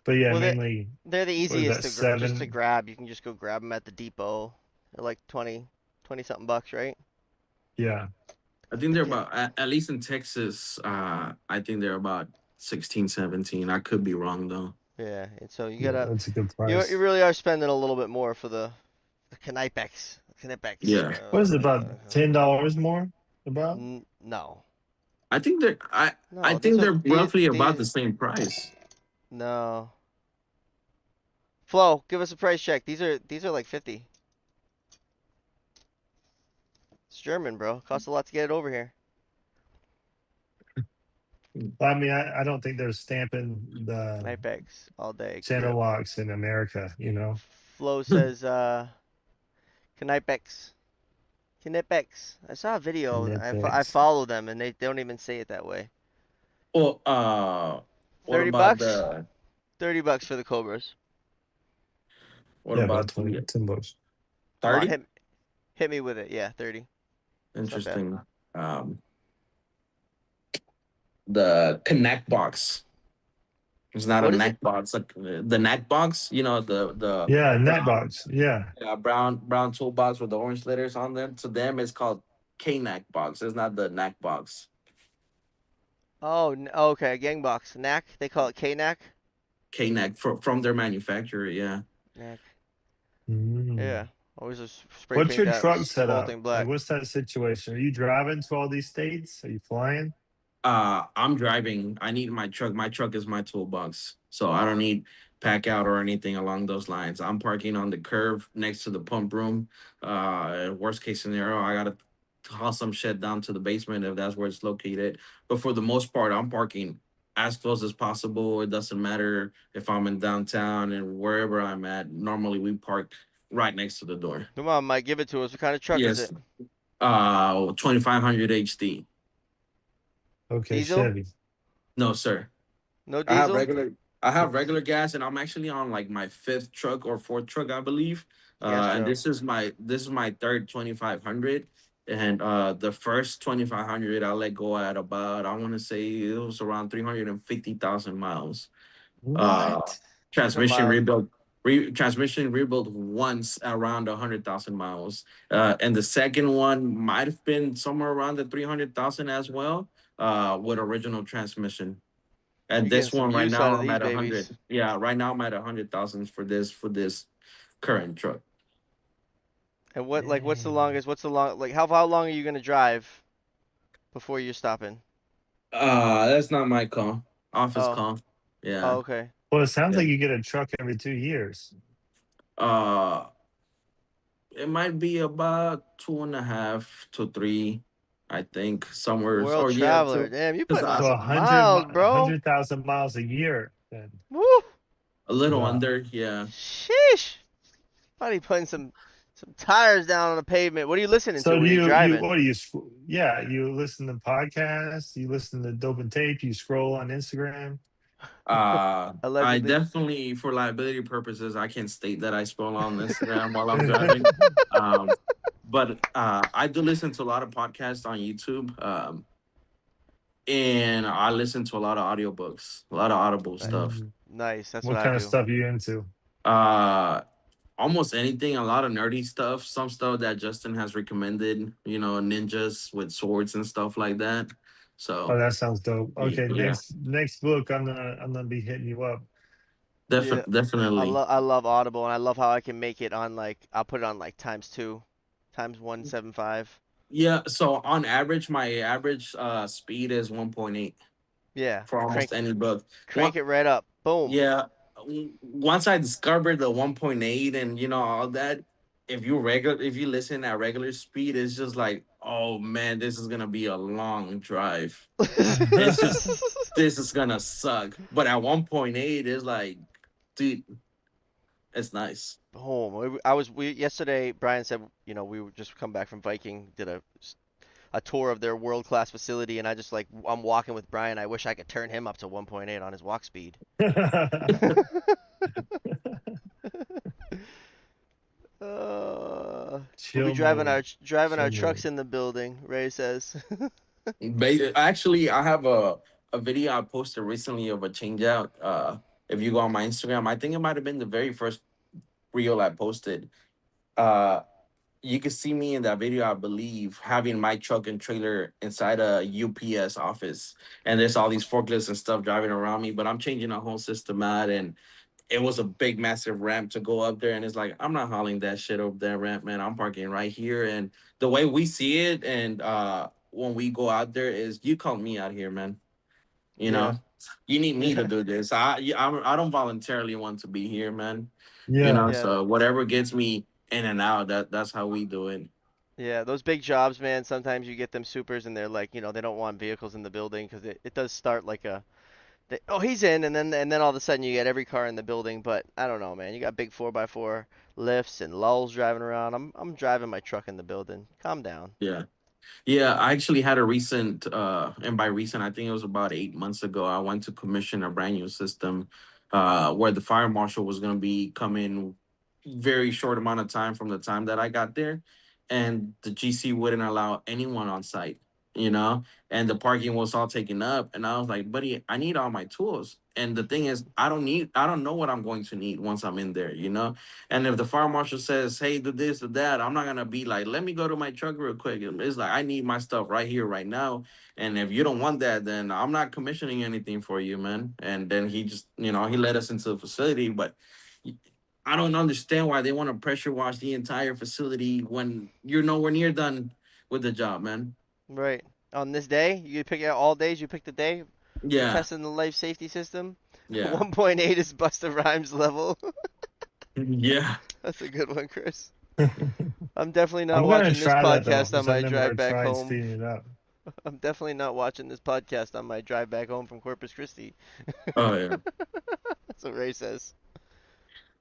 A: But yeah,
B: Well,
A: mainly
B: they're the
A: what is
B: easiest
A: that,
B: to just to
A: 7?
B: grab. You can just go grab them at the depot. They're like 20 something bucks, right?
A: Yeah.
C: I think
B: But
C: they're
B: yeah,
C: about at least in Texas, I think they're about 16, 17. I could be wrong though.
B: Yeah, and so you
A: Yeah,
B: gotta
A: that's a good
B: you
A: price.
B: really are spending a little bit more for the Knipex. Knipex.
C: Yeah.
A: What is it, about $10 more? About?
B: No.
C: I think I
B: No,
C: think they're roughly about the
B: these
C: same price.
B: no. Flo, give us a price check. These are like 50. It's German, bro. Costs a lot to get it over here.
A: I mean, I don't think they're stamping the
B: Knipex all day.
A: channel locks in America, you know?
B: Flo says Knipex. Knipex. I saw a video. I
A: Knipex.
B: follow them and they don't even say it that way.
C: Well, what
B: 30
C: about
B: bucks?
C: the
B: 30 bucks for the Cobras.
C: what
A: Yeah, about
C: about
A: 20,
C: the
A: $10.
B: Come on,
C: 30?
B: hit me with it. Yeah, 30. It's not bad.
C: Interesting. The Connect box. It's not a
B: What is it?
C: neck box. Like the neck box, you know, the
A: Yeah,
C: brown,
A: Netbox. Yeah.
C: brown toolbox with the orange letters on them. To them, it's called K neck box. It's not the neck box.
B: Oh, okay, gang box. Knack. They call it K-Knack.
C: K neck from their manufacturer. Yeah.
B: Knack.
A: Mm.
B: Yeah. Always just spray
A: What's
B: paint
A: your
B: that
A: truck set
B: whole
A: up?
B: thing
A: Like,
B: black.
A: what's that situation? Are you driving to all these states? Are you flying?
C: I'm driving. I need my truck. My truck is my toolbox, so I don't need pack out or anything along those lines. I'm parking on the curve next to the pump room. Worst case scenario, I gotta haul some shit down to the basement if that's where it's located. But for the most part, I'm parking as close as possible. It doesn't matter if I'm in downtown and wherever I'm at. Normally, we park right next to the door.
B: Come on, Mike, give it to us. What kind of truck is
C: Yes.
B: it?
C: 2500 HD.
A: Okay,
B: Diesel?
A: Chevy.
C: No, sir.
B: No
C: I have
B: diesel?
C: regular. I have regular gas, and I'm actually on like my fifth truck or fourth truck, I believe. And
B: Gastro.
C: this is my third 2500, and the first 2500 I let go at about, I want to say it was around 350,000 miles. Uh,
A: What?
B: Different
C: transmission
B: miles.
C: rebuilt. Transmission rebuilt once around 100,000 miles, and the second one might have been somewhere around the 300,000 as well, with original transmission. And
B: You're getting
C: this
B: some
C: one right
B: use out
C: now
B: of
C: I'm
B: these
C: at a
B: babies.
C: hundred. Yeah, right now I'm at 100,000 for this current truck.
B: And what's the
A: Dang.
B: longest? What's the long like how long are you gonna drive before you're stopping?
C: That's not my call. Office
B: Oh,
C: call.
B: oh,
C: Yeah.
B: okay.
A: Well, it sounds
C: Yeah.
A: like you get a truck every 2 years.
C: Uh, it might be about 2.5 to 3, I think, somewhere.
B: World
C: Or yeah,
B: traveler.
C: so
B: Damn, you
C: because
B: putting on
A: So
B: some miles, bro.
A: 100,000 miles a year. Then
B: Woo!
C: a little
A: about.
C: under. Yeah.
B: Sheesh. Probably putting some tires down on the pavement. What are you listening to
A: So do
B: when you're
A: you
B: driving?
A: what do you yeah, you listen to podcasts, you listen to Dope and Tape, you scroll on Instagram.
C: I
B: Allegedly.
C: definitely, for liability purposes, I can state that I scroll on Instagram while I'm driving. Um, but I do listen to a lot of podcasts on YouTube. And I listen to a lot of audiobooks, a lot of Audible
B: Nice.
C: stuff.
A: Mm.
B: Nice. That's what
A: What
B: I
A: kind of
B: do.
A: stuff are you into?
C: Uh, Almost anything, a lot of nerdy stuff, some stuff that Justin has recommended, ninjas with swords and stuff like that.
A: Oh,
C: So,
A: that sounds dope. Okay,
C: yeah,
A: next book I'm gonna be hitting you up.
B: Yeah.
C: definitely.
B: I love Audible and I love how I can make it on like I'll put it on like times two, times 175.
C: Yeah, so on average, my average speed is 1.8
B: Yeah.
C: for almost any book. One,
B: Crank it right up. Boom.
C: yeah, once I discovered the 1.8 and all that, if you listen at regular speed, it's just like, oh man, this is gonna be a long drive. It's just this is gonna suck. But at 1.8, it's like, dude, it's nice.
B: Boom. I was we yesterday. Brian said, we would just come back from Viking, did a tour of their world class facility, and I just like I'm walking with Brian. I wish I could turn him up to 1.8 on his walk speed. We'll be
A: Chill mode.
B: driving our
A: Chill
B: trucks
A: mode.
B: in the building. Ray says.
C: Actually, I have a video I posted recently of a change out. If you go on my Instagram, I think it might have been the very first reel I posted. Uh, you can see me in that video, I believe, having my truck and trailer inside a UPS office, and there's all these forklifts and stuff driving around me. But I'm changing the whole system out, and it was a big, massive ramp to go up there, and it's like I'm not hauling that shit up that ramp, man. I'm parking right here, and the way we see it, and when we go out there, is you call me out here, man. You
B: Yeah.
C: know, you need me to
B: Yeah.
C: do this. I don't voluntarily want to be here, man.
A: Yeah.
B: Yeah.
C: So whatever gets me in and out, that's how we do it.
B: Yeah, those big jobs, man, sometimes you get them supers and they're like, they don't want vehicles in the building because it does start like oh, he's in, and then all of a sudden you get every car in the building. But I don't know, man. You got big 4x4 lifts and lulls driving around. I'm driving my truck in the building. Calm down.
C: Yeah. Yeah, I actually had a recent, and by recent, I think it was about 8 months ago. I went to commission a brand new system, where the fire marshal was going to be coming very short amount of time from the time that I got there, and the GC wouldn't allow anyone on site, you know, and the parking was all taken up, and I was like, buddy, I need all my tools. And the thing is, I don't know what I'm going to need once I'm in there, you know. And if the fire marshal says, "Hey, do this, do that," I'm not gonna be like, "Let me go to my truck real quick." It's like I need my stuff right here, right now. And if you don't want that, then I'm not commissioning anything for you, man. And then he just, he led us into the facility, but I don't understand why they want to pressure wash the entire facility when you're nowhere near done with the job, man.
B: Right. On this day, you pick out all days. You pick the day for
C: Yeah,
B: testing the life safety system.
C: yeah,
B: 1.8 is Busta Rhymes level.
C: yeah.
B: That's a good one, Chris.
A: I'm
B: I'm definitely not
A: gonna
B: watching this
A: try that though,
B: podcast on
A: because I've
B: my
A: never
B: drive back
A: tried
B: home.
A: speeding it up.
B: I'm definitely not watching this podcast on my drive back home from Corpus Christi.
C: Oh yeah.
B: That's what Ray says.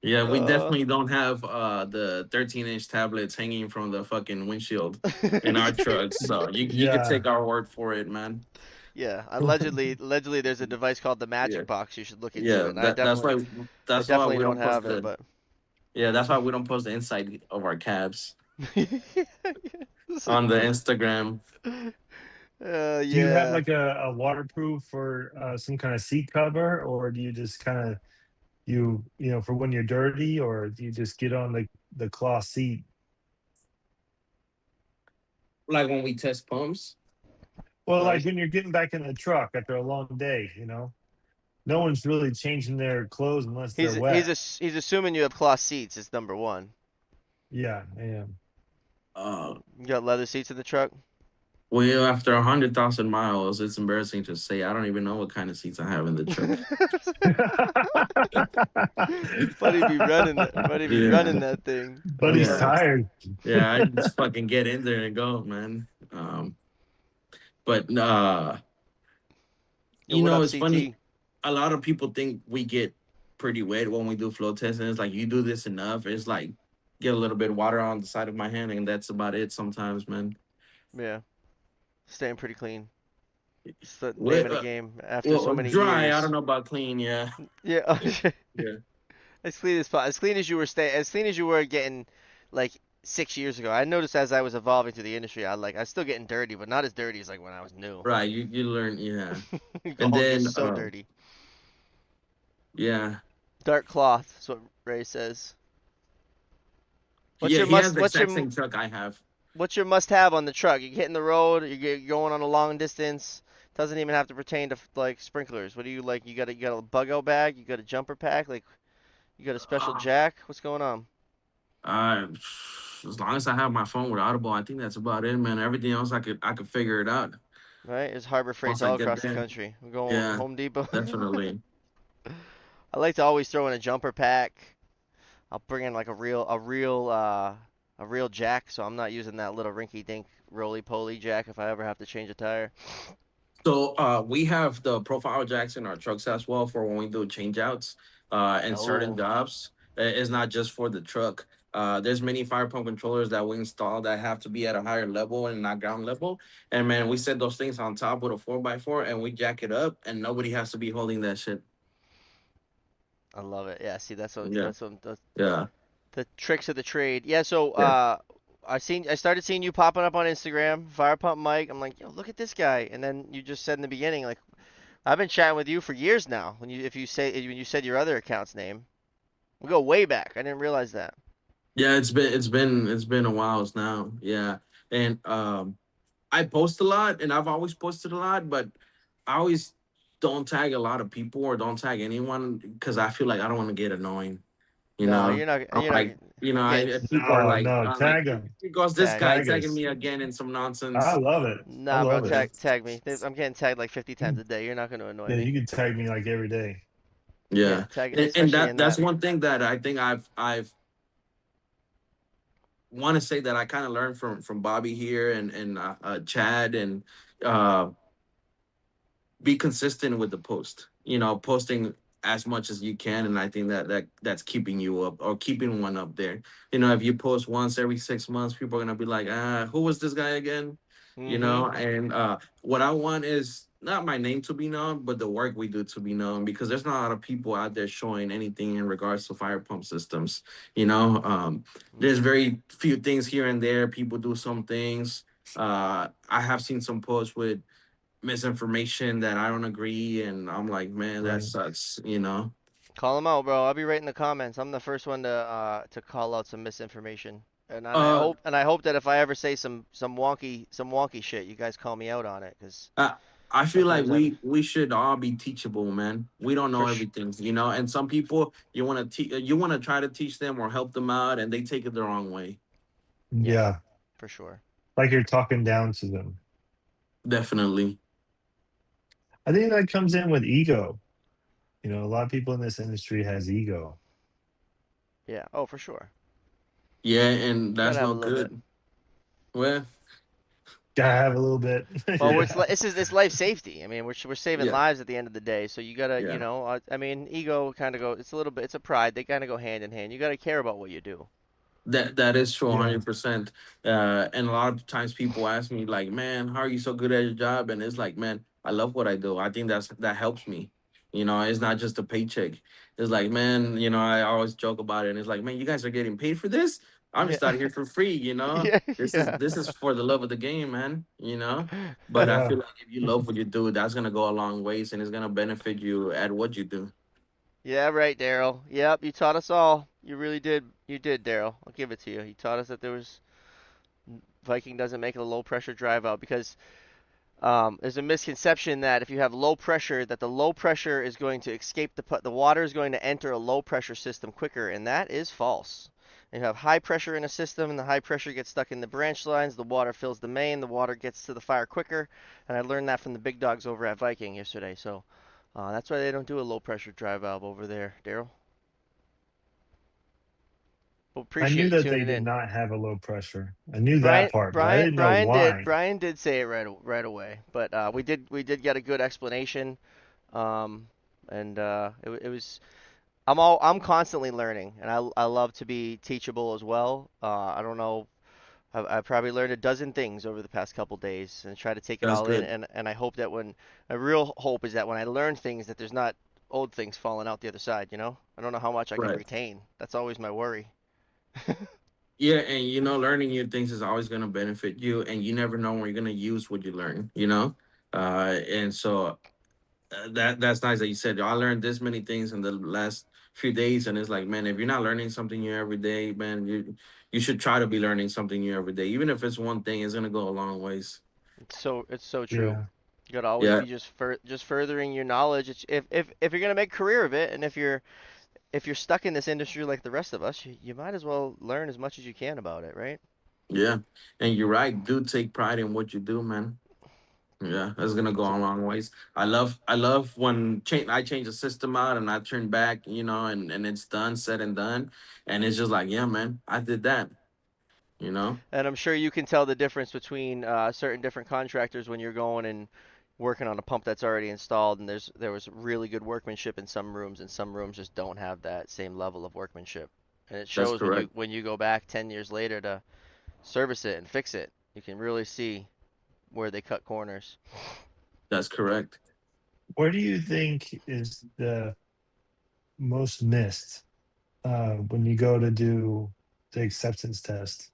C: Yeah, we
B: Uh,
C: definitely don't have the 13-inch tablets hanging from the fucking windshield in our trucks. So you could
A: Yeah.
C: take our word for it, man.
B: yeah, allegedly, there's a device called the
C: Yeah.
B: Magic Box. You should look into it.
C: Yeah,
B: And
C: that's why
B: I definitely
C: we
B: don't
C: don't post
B: have it,
C: the
B: but
C: yeah, that's why we don't post the inside of our cabs
B: That's a
C: on the
B: good
C: Instagram.
B: one.
A: Do you have
B: Yeah.
A: like a waterproof or some kind of seat cover, or do you just kind of for when you're dirty, or do you just get on the cloth seat?
C: Like when we test pumps.
A: Well,
B: No,
A: like when you're getting back in the truck after a long day, no one's really changing their clothes unless they're wet.
B: he's assuming you have cloth seats. Is number one.
A: Yeah, I am.
C: Uh
B: You got leather seats in the truck.
C: well, after 100,000 miles, it's embarrassing to say I don't even know what kind of seats I have in the truck.
B: Funny be
C: Yeah.
B: running that thing.
A: But he's
C: Yeah.
A: tired.
C: Yeah, I just fucking get in there and go, man. But
B: Yo, what up,
C: it's funny.
B: CT?
C: A lot of people think we get pretty wet when we do flow testing. It's like you do this enough. It's like get a little bit of water on the side of my hand, and that's about it. Sometimes, man.
B: Yeah, staying pretty clean. It's the name
C: Wet,
B: of the game after so
C: well,
B: many
C: dry. I don't
B: years.
C: know about clean. Yeah,
B: Yeah,
C: yeah.
B: as clean as you were as clean as you were getting like 6 years ago. I noticed as I was evolving through the industry, I was still getting dirty, but not as dirty as like when I was new.
C: Right. You learn. Yeah, and
B: Oh, you're
C: then
B: so dirty.
C: yeah,
B: Dark cloth. That's what Ray says. What's
C: yeah.
B: your
C: He has
B: must?
C: the exact same truck I have.
B: What's your must-have on the truck? You're hitting the road. You're going on a long distance. Doesn't even have to pertain to like sprinklers. What do you like? You got a bug out bag. You got a jumper pack. Like you got a special
C: Uh,
B: jack. What's going on?
C: uh, as long as I have my phone with Audible, I think that's about it, man. Everything else, I could figure it out
B: Right? There's Harbor Freights
C: once I
B: all
C: get
B: across the
C: there.
B: country. I'm going
C: Yeah,
B: Home Depot.
C: definitely.
B: I like to always throw in a jumper pack. I'll bring in like a real jack, so I'm not using that little rinky-dink roly-poly jack if I ever have to change a tire.
C: So we have the profile jacks in our trucks as well for when we do change outs and certain
B: Oh,
C: jobs. It's not just for the truck. There's many fire pump controllers that we install that have to be at a higher level and not ground level. And man, we set those things on top with a 4x4 and we jack it up and nobody has to be holding that shit.
B: I love it. Yeah, see,
C: Yeah.
B: that's
C: Yeah.
B: the tricks of the trade. Yeah, so
C: Yeah.
B: I started seeing you popping up on Instagram, FirePump Mike. I'm like, yo, look at this guy. And then you just said in the beginning, like, I've been chatting with you for years now. When you said your other account's name, we go way back. I didn't realize that.
C: Yeah, it's been a while now. Yeah, and I post a lot, and I've always posted a lot, but I always don't tag a lot of people or don't tag anyone because I feel like I don't want to get annoying. You
B: No,
C: know,
B: you're not.
C: I'm
B: You're not.
C: like,
B: Again,
C: people are
A: Oh
C: like,
A: no, tag them,
C: because this
B: tag.
C: guy
A: tag
C: tagging
A: us.
C: me again in some
A: I
C: nonsense.
A: love it. I
B: Nah, bro,
A: love it.
B: tag me. I'm getting tagged like 50 times a day. You're not gonna annoy
A: Yeah,
B: me.
A: you can tag me like every day.
B: Yeah,
C: Yeah,
B: tag,
C: and
B: especially in
C: that's
B: that.
C: one thing that I think I've want to say that I kind of learned from Bobby here and Chad and uh be consistent with the post. Posting as much as you can, and I think that's keeping you up or keeping one up there. If you post once every 6 months, people are gonna be like, who was this guy again?
B: Mm-hmm.
C: And what I want is not my name to be known, but the work we do to be known, because there's not a lot of people out there showing anything in regards to fire pump systems. There's
B: Mm-hmm.
C: very few things here and there. People do some things. I have seen some posts with misinformation that I don't agree, and I'm like, man, that
A: Right.
C: sucks.
B: Call them out, bro. I'll be right in the comments. I'm the first one to call out some misinformation. And I
C: Uh,
B: hope that if I ever say some wonky shit, you guys call me out on it, because
C: I, I feel like
B: sometimes I'm
C: we should all be teachable, man. We don't know
B: for sh
C: everything. And some people you want to try to teach them or help them out, and they take it the wrong way.
B: Yeah,
A: Yeah,
B: for sure.
A: like you're talking down to them.
C: Definitely.
A: I think that comes in with ego. A lot of people in this industry has ego.
B: Yeah. Oh, for sure.
C: Yeah, and
B: Gotta
C: that's
B: have a
C: no
B: little bit.
C: good. Well,
A: Gotta have a little bit.
B: Well,
A: Yeah.
B: it's life safety. I mean, we're saving
C: yeah,
B: lives at the end of the day. So you gotta,
C: yeah.
B: I mean, ego kind of go. It's a little bit. It's a pride. They kind of go hand in hand. You gotta care about what you do.
C: That is true,
A: Yeah.
C: 100%. And a lot of times people ask me like, "Man, how are you so good at your job?" And it's like, "Man, I love what I do. I think that helps me. It's not just a paycheck. It's like, man, I always joke about it. And it's like, man, you guys are getting paid for this. I'm
B: Yeah.
C: just out here for free.
B: Yeah.
C: This is for the love of the game, man. But I
A: Yeah.
C: feel like if you love what you do, that's gonna go a long ways, and it's gonna benefit you at what you do.
B: Yeah, right, Daryl. Yep, you taught us all. You really did. You did, Daryl. I'll give it to you. You taught us that there was Viking doesn't make a low pressure drive out, because there's a misconception that if you have low pressure, that the low pressure is going to escape the water is going to enter a low pressure system quicker, and that is false. You have high pressure in a system, and the high pressure gets stuck in the branch lines. The water fills the main. The water gets to the fire quicker, and I learned that from the big dogs over at Viking yesterday. So that's why they don't do a low pressure drive valve over there, Daryl. Well,
A: I knew
B: appreciate you
A: that they
B: tuning
A: did
B: in.
A: not have a low pressure. I knew that
B: Brian,
A: part, but I
B: Brian,
A: didn't know
B: Brian did.
A: why.
B: Brian did say it right away, but we did get a good explanation. Um, and it was. I'm constantly learning, and I love to be teachable as well. I don't know. I probably learned a dozen things over the past couple days, and try to take it
C: That's
B: all in.
C: good.
B: And I hope that when a real hope is that when I learn things, that there's not old things falling out the other side. I don't know how much I can
C: Right.
B: retain. That's always my worry.
C: Yeah, and learning new things is always going to benefit you, and you never know when you're going to use what you learn. And so that's nice that you said I learned this many things in the last few days, and it's like, man, if you're not learning something new every day, man, you should try to be learning something new every day, even if it's one thing. It's going to go a long ways.
B: It's so true.
A: Yeah.
B: You gotta always
C: Yeah,
B: be just furthering your knowledge. If you're gonna make a career of it, and if you're stuck in this industry like the rest of us, you might as well learn as much as you can about it, right?
C: yeah, and you're right. Do take pride in what you do, man. Yeah, that's gonna go a long ways. I love when I change the system out and I turn back, and it's done, said and done, and it's just like, yeah, man, I did that. You know,
B: And I'm sure you can tell the difference between certain different contractors when you're going and working on a pump that's already installed, and there was really good workmanship in some rooms, and some rooms just don't have that same level of workmanship. And it
C: that's
B: shows when you
C: correct.
B: when you go back 10 years later to service it and fix it. You can really see where they cut corners.
C: That's correct.
A: Where do you think is the most missed when you go to do the acceptance test?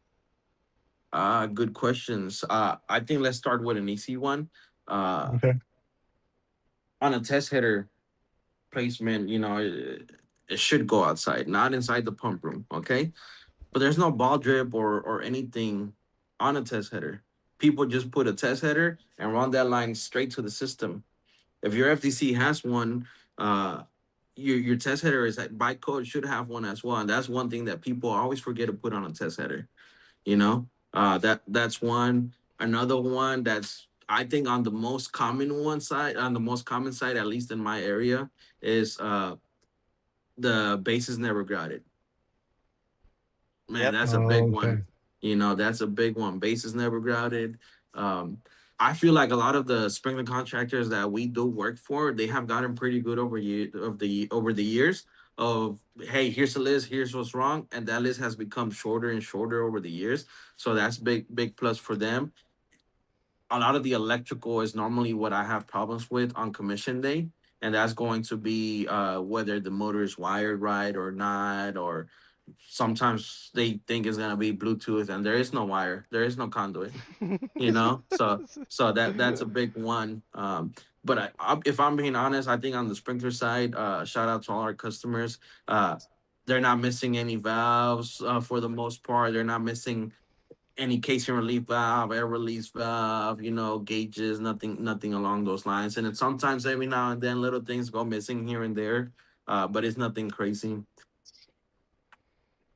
C: Good questions. I think let's start with an easy one. Uh,
A: Okay.
C: on a test header placement, it should go outside, not inside the pump room. Okay. but there's no ball drip or anything on a test header. People just put a test header and run that line straight to the system. If your FTC has one, uh, your test header is by code should have one as well, and that's one thing that people always forget to put on a test header. You know, that's one. Another one that's I think on the most common one side, on the most common side, at least in my area, is the base is never grouted. Man,
B: Yep.
C: that's a big
A: Oh,
C: one.
A: okay.
C: That's a big one. Base is never grouted. Um, I feel like a lot of the sprinkler contractors that we do work for, they have gotten pretty good over the years. Of hey, here's a list, here's what's wrong, and that list has become shorter and shorter over the years. So that's big plus for them. A lot of the electrical is normally what I have problems with on commission day, and that's going to be whether the motor is wired right or not, or sometimes they think it's gonna be Bluetooth and there is no wire, there is no conduit. So that's a big one. But if I'm being honest, I think on the sprinkler side, shout out to all our customers. Uh, they're not missing any valves for the most part. They're not missing any casing relief valve, air release valve, gauges, nothing along those lines. And then sometimes every now and then little things go missing here and there, but it's nothing crazy.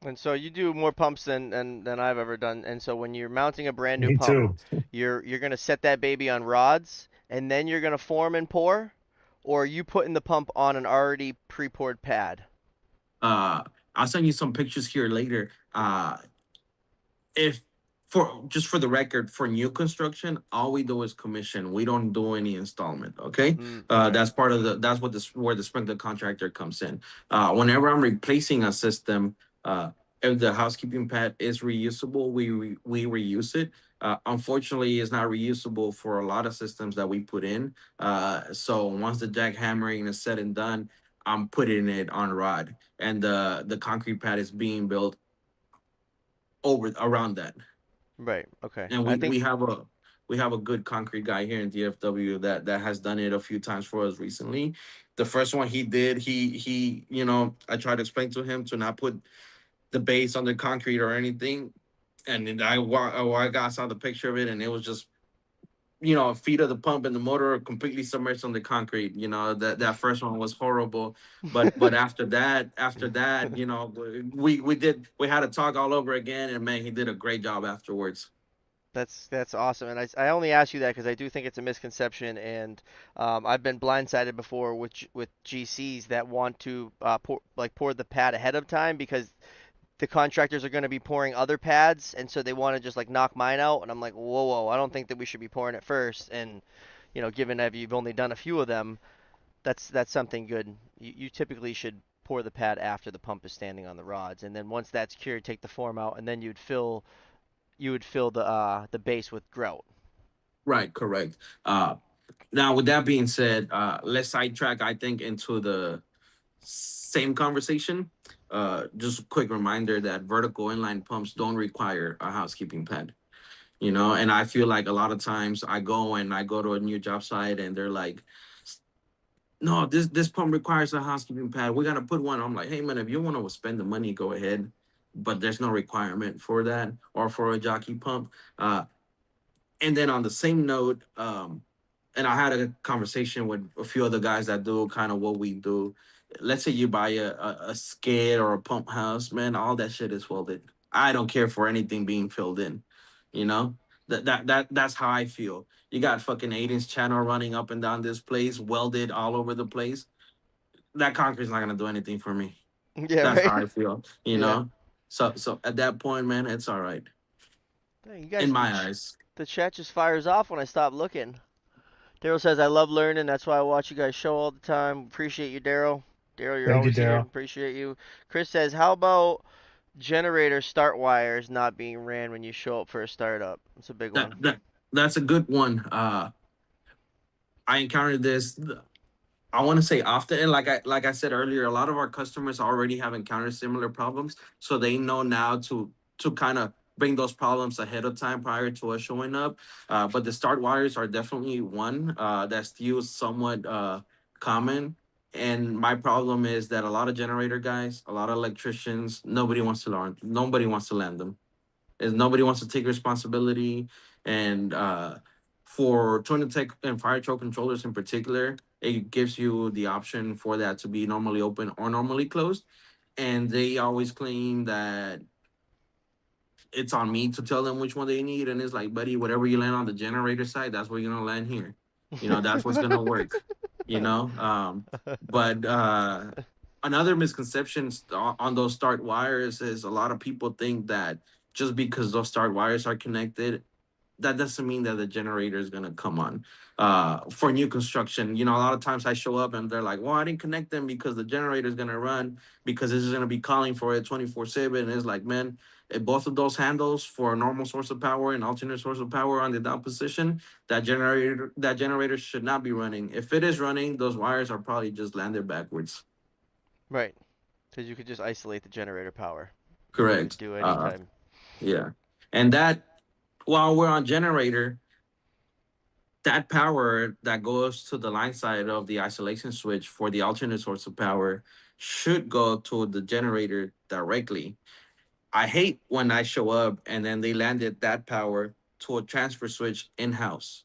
B: And so you do more pumps than I've ever done. And so when you're mounting a brand new
A: Me
B: pump,
A: too.
B: you're gonna set that baby on rods, and then you're gonna form and pour, or are you putting the pump on an already pre-poured pad?
C: Uh, I'll send you some pictures here later. If for just for the record, for new construction, all we do is commission. We don't do any installment. Okay,
B: Okay.
C: that's part of the that's what this where the sprinkler contractor comes in. Whenever I'm replacing a system, if the housekeeping pad is reusable, we reuse it. Unfortunately, it's not reusable for a lot of systems that we put in. So once the jackhammering is said and done, I'm putting it on rod, and the concrete pad is being built over around that.
B: Right. Okay.
C: And
B: I
C: we
B: think.
C: we have a good concrete guy here in DFW that has done it a few times for us recently. The first one he did, I tried to explain to him to not put the base on the concrete or anything, and then I got saw the picture of it, and it was just feet of the pump and the motor completely submerged on the concrete. That first one was horrible, but after that, we had to talk all over again, and man, he did a great job afterwards.
B: That's awesome, and I only ask you that because I do think it's a misconception, and I've been blindsided before with GCs that want to pour the pad ahead of time because the contractors are going to be pouring other pads, and so they want to just like knock mine out, and I'm like, whoa, I don't think that we should be pouring it first, and given that you've only done a few of them, that's something good. You typically should pour the pad after the pump is standing on the rods, and then once that's cured, take the form out, and then you would fill the base with grout.
C: Right, correct. Now, with that being said, let's sidetrack, I think, into the same conversation. Just a quick reminder that vertical inline pumps don't require a housekeeping pad. And I feel like a lot of times I go to a new job site and they're like, no, this pump requires a housekeeping pad. We gotta put one. I'm like, hey man, if you want to spend the money, go ahead. But there's no requirement for that or for a jockey pump. And then on the same note, and I had a conversation with a few other guys that do kind of what we do. Let's say you buy a skid or a pump house, man, all that shit is welded. I don't care for anything being filled in, you know. That's how I feel. You got fucking 8-inch channel running up and down this place, welded all over the place. That concrete's not gonna do anything for me.
B: Yeah,
C: That's how
B: right.
C: I feel, you
B: Yeah.
C: know. So at that point, man, it's all right
B: Dang, you
C: in
B: guys,
C: my eyes.
B: the chat just fires off when I stop looking. Daryl says, I love learning. That's why I watch you guys show all the time. Appreciate you, Daryl. Daryl, you're
A: Thank you,
B: always here.
A: Daryl.
B: Appreciate you. Chris says, how about generator start wires not being ran when you show up for a startup? That's a big
C: That
B: one.
C: that that's a good one. I encountered this. I want to say often, and like I said earlier, a lot of our customers already have encountered similar problems, so they know now to kind of bring those problems ahead of time prior to us showing up. But the start wires are definitely one that's used somewhat common. And my problem is that a lot of generator guys, a lot of electricians, nobody wants to learn. Nobody wants to lend them. Is nobody wants to take responsibility. And for Tony Tech and Fire Truck controllers in particular, it gives you the option for that to be normally open or normally closed. And they always claim that it's on me to tell them which one they need. And it's like, buddy, whatever you land on the generator side, that's where you're gonna land here. That's what's gonna work. You know. But another misconception on those start wires is a lot of people think that just because those start wires are connected, that doesn't mean that the generator is gonna come on. For new construction, a lot of times I show up and they're like, "Well, I didn't connect them because the generator is gonna run because this is gonna be calling for it 24/7." And it's like, man, if both of those handles for a normal source of power and alternate source of power on the down position, that generator should not be running. If it is running, those wires are probably just landed backwards.
B: Right. Because you could just isolate the generator power. You could
C: Correct.
B: do anytime.
C: Yeah, and that while we're on generator, that power that goes to the line side of the isolation switch for the alternate source of power should go to the generator directly. I hate when I show up and then they landed that power to a transfer switch in house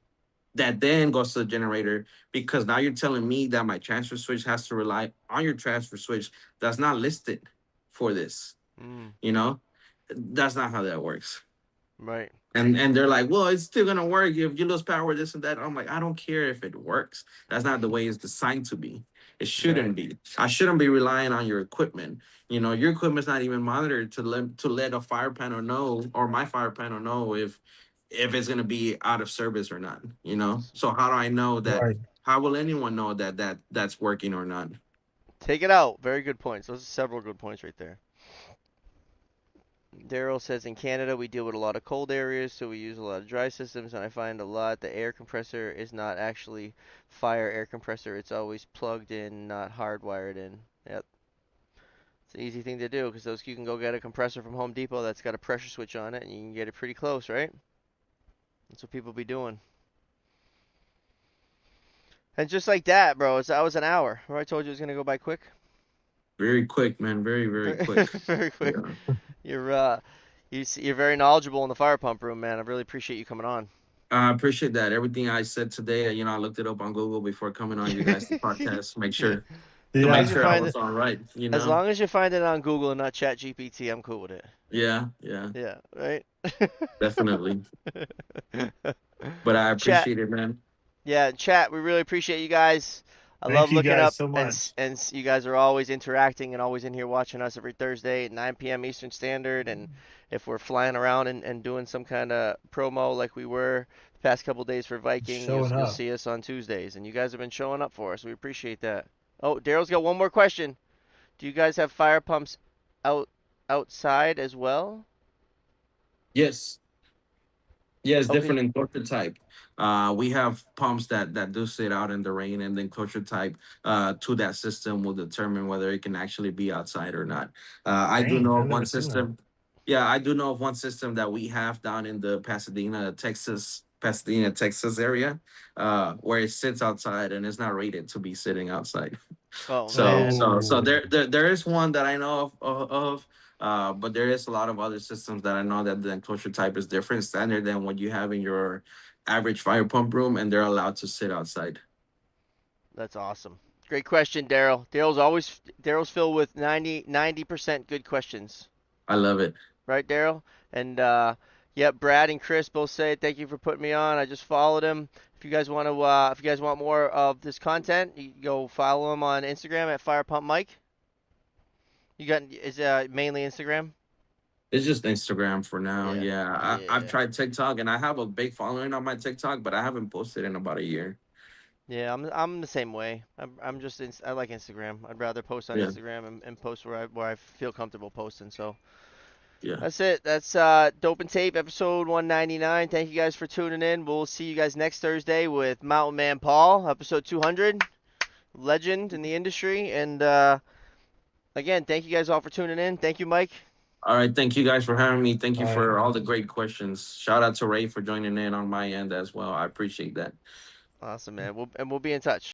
C: that then goes to the generator, because now you're telling me that my transfer switch has to rely on your transfer switch that's not listed for this.
B: Mm,
C: You know, that's not how that works.
B: right.
C: And they're like, well, it's still gonna work if you lose power, this and that. I'm like, I don't care if it works. That's not the way it's designed to be. It shouldn't be. I shouldn't be relying on your equipment. Your equipment's not even monitored to let a fire panel know, or my fire panel know, if it's gonna be out of service or not. So how do I know that?
A: Right.
C: How will anyone know that's working or not?
B: Take it out. Very good points. Those are several good points right there. Daryl says in Canada we deal with a lot of cold areas, so we use a lot of dry systems, and I find a lot the air compressor is not actually fire air compressor. It's always plugged in, not hardwired in. Yep. It's an easy thing to do because you can go get a compressor from Home Depot that's got a pressure switch on it, and you can get it pretty close, right? That's what people be doing. And just like that, bro, that was an hour. Remember I told you it was gonna go by quick?
C: Very quick, man. Very, very quick.
B: Very quick.
C: Yeah.
B: You're very knowledgeable in the fire pump room, man. I really appreciate you coming on.
C: I appreciate that. Everything I said today, I looked it up on Google before coming on you guys' podcast. Make
B: Yeah.
C: sure
B: As
C: to
B: long
C: make
B: as you
C: sure I
B: find
C: was
B: it,
C: all right.
B: as long as you find it on Google and not Chat GPT, I'm cool with it.
C: Yeah, yeah,
B: Yeah, right?
C: definitely. But I
B: Chat,
C: appreciate it, man.
B: yeah, chat, we really appreciate you guys. I
A: Thank
B: love
A: you
B: looking
A: guys
B: up,
A: so much.
B: and you guys are always interacting and always in here watching us every Thursday at 9 p.m. Eastern Standard. And if we're flying around and doing some kind of promo like we were the past couple days for Viking,
A: Showing
B: you'll
A: up.
B: see us on Tuesdays. And you guys have been showing up for us. We appreciate that. Oh, Daryl's got one more question. Do you guys have fire pumps out outside as well?
C: Yes, yes,
B: Okay.
C: different enclosure type. We have pumps that do sit out in the rain, and the enclosure type to that system will determine whether it can actually be outside or not. I do
A: Dang,
C: know
A: I've
C: of
A: never
C: one
A: seen that.
C: system. Yeah, I do know of one system that we have down in the Pasadena, Texas area, where it sits outside and it's not rated to be sitting outside.
B: Oh
C: So
A: Oh,
C: there is one that I know of. But there is a lot of other systems that I know that the enclosure type is different standard than what you have in your average fire pump room, and they're allowed to sit outside.
B: that's awesome. Great question, Daryl. Daryl's filled with 90% good questions.
C: I love it.
B: Right, Daryl? And yeah, Brad and Chris both say thank you for putting me on. I just followed him. If you guys want more of this content, you can go follow him on Instagram at FirePump Mike. You got is mainly Instagram?
C: It's just Instagram for now.
B: Yeah.
C: Yeah, I've
B: Yeah.
C: tried TikTok, and I have a big following on my TikTok, but I haven't posted in about a year.
B: Yeah, I'm the same way. I like Instagram. I'd rather post on
C: Yeah,
B: Instagram and post where I feel comfortable posting. So
C: yeah.
B: that's it. That's Dope and Tape episode 199. Thank you guys for tuning in. We'll see you guys next Thursday with Mountain Man Paul, episode 200, legend in the industry. And again, thank you guys all for tuning in. Thank you, Mike.
C: All right. Thank you guys for having me. Thank you
A: all right.
C: for all the great questions. Shout out to Ray for joining in on my end as well. I appreciate that.
B: Awesome, man. We'll be in touch.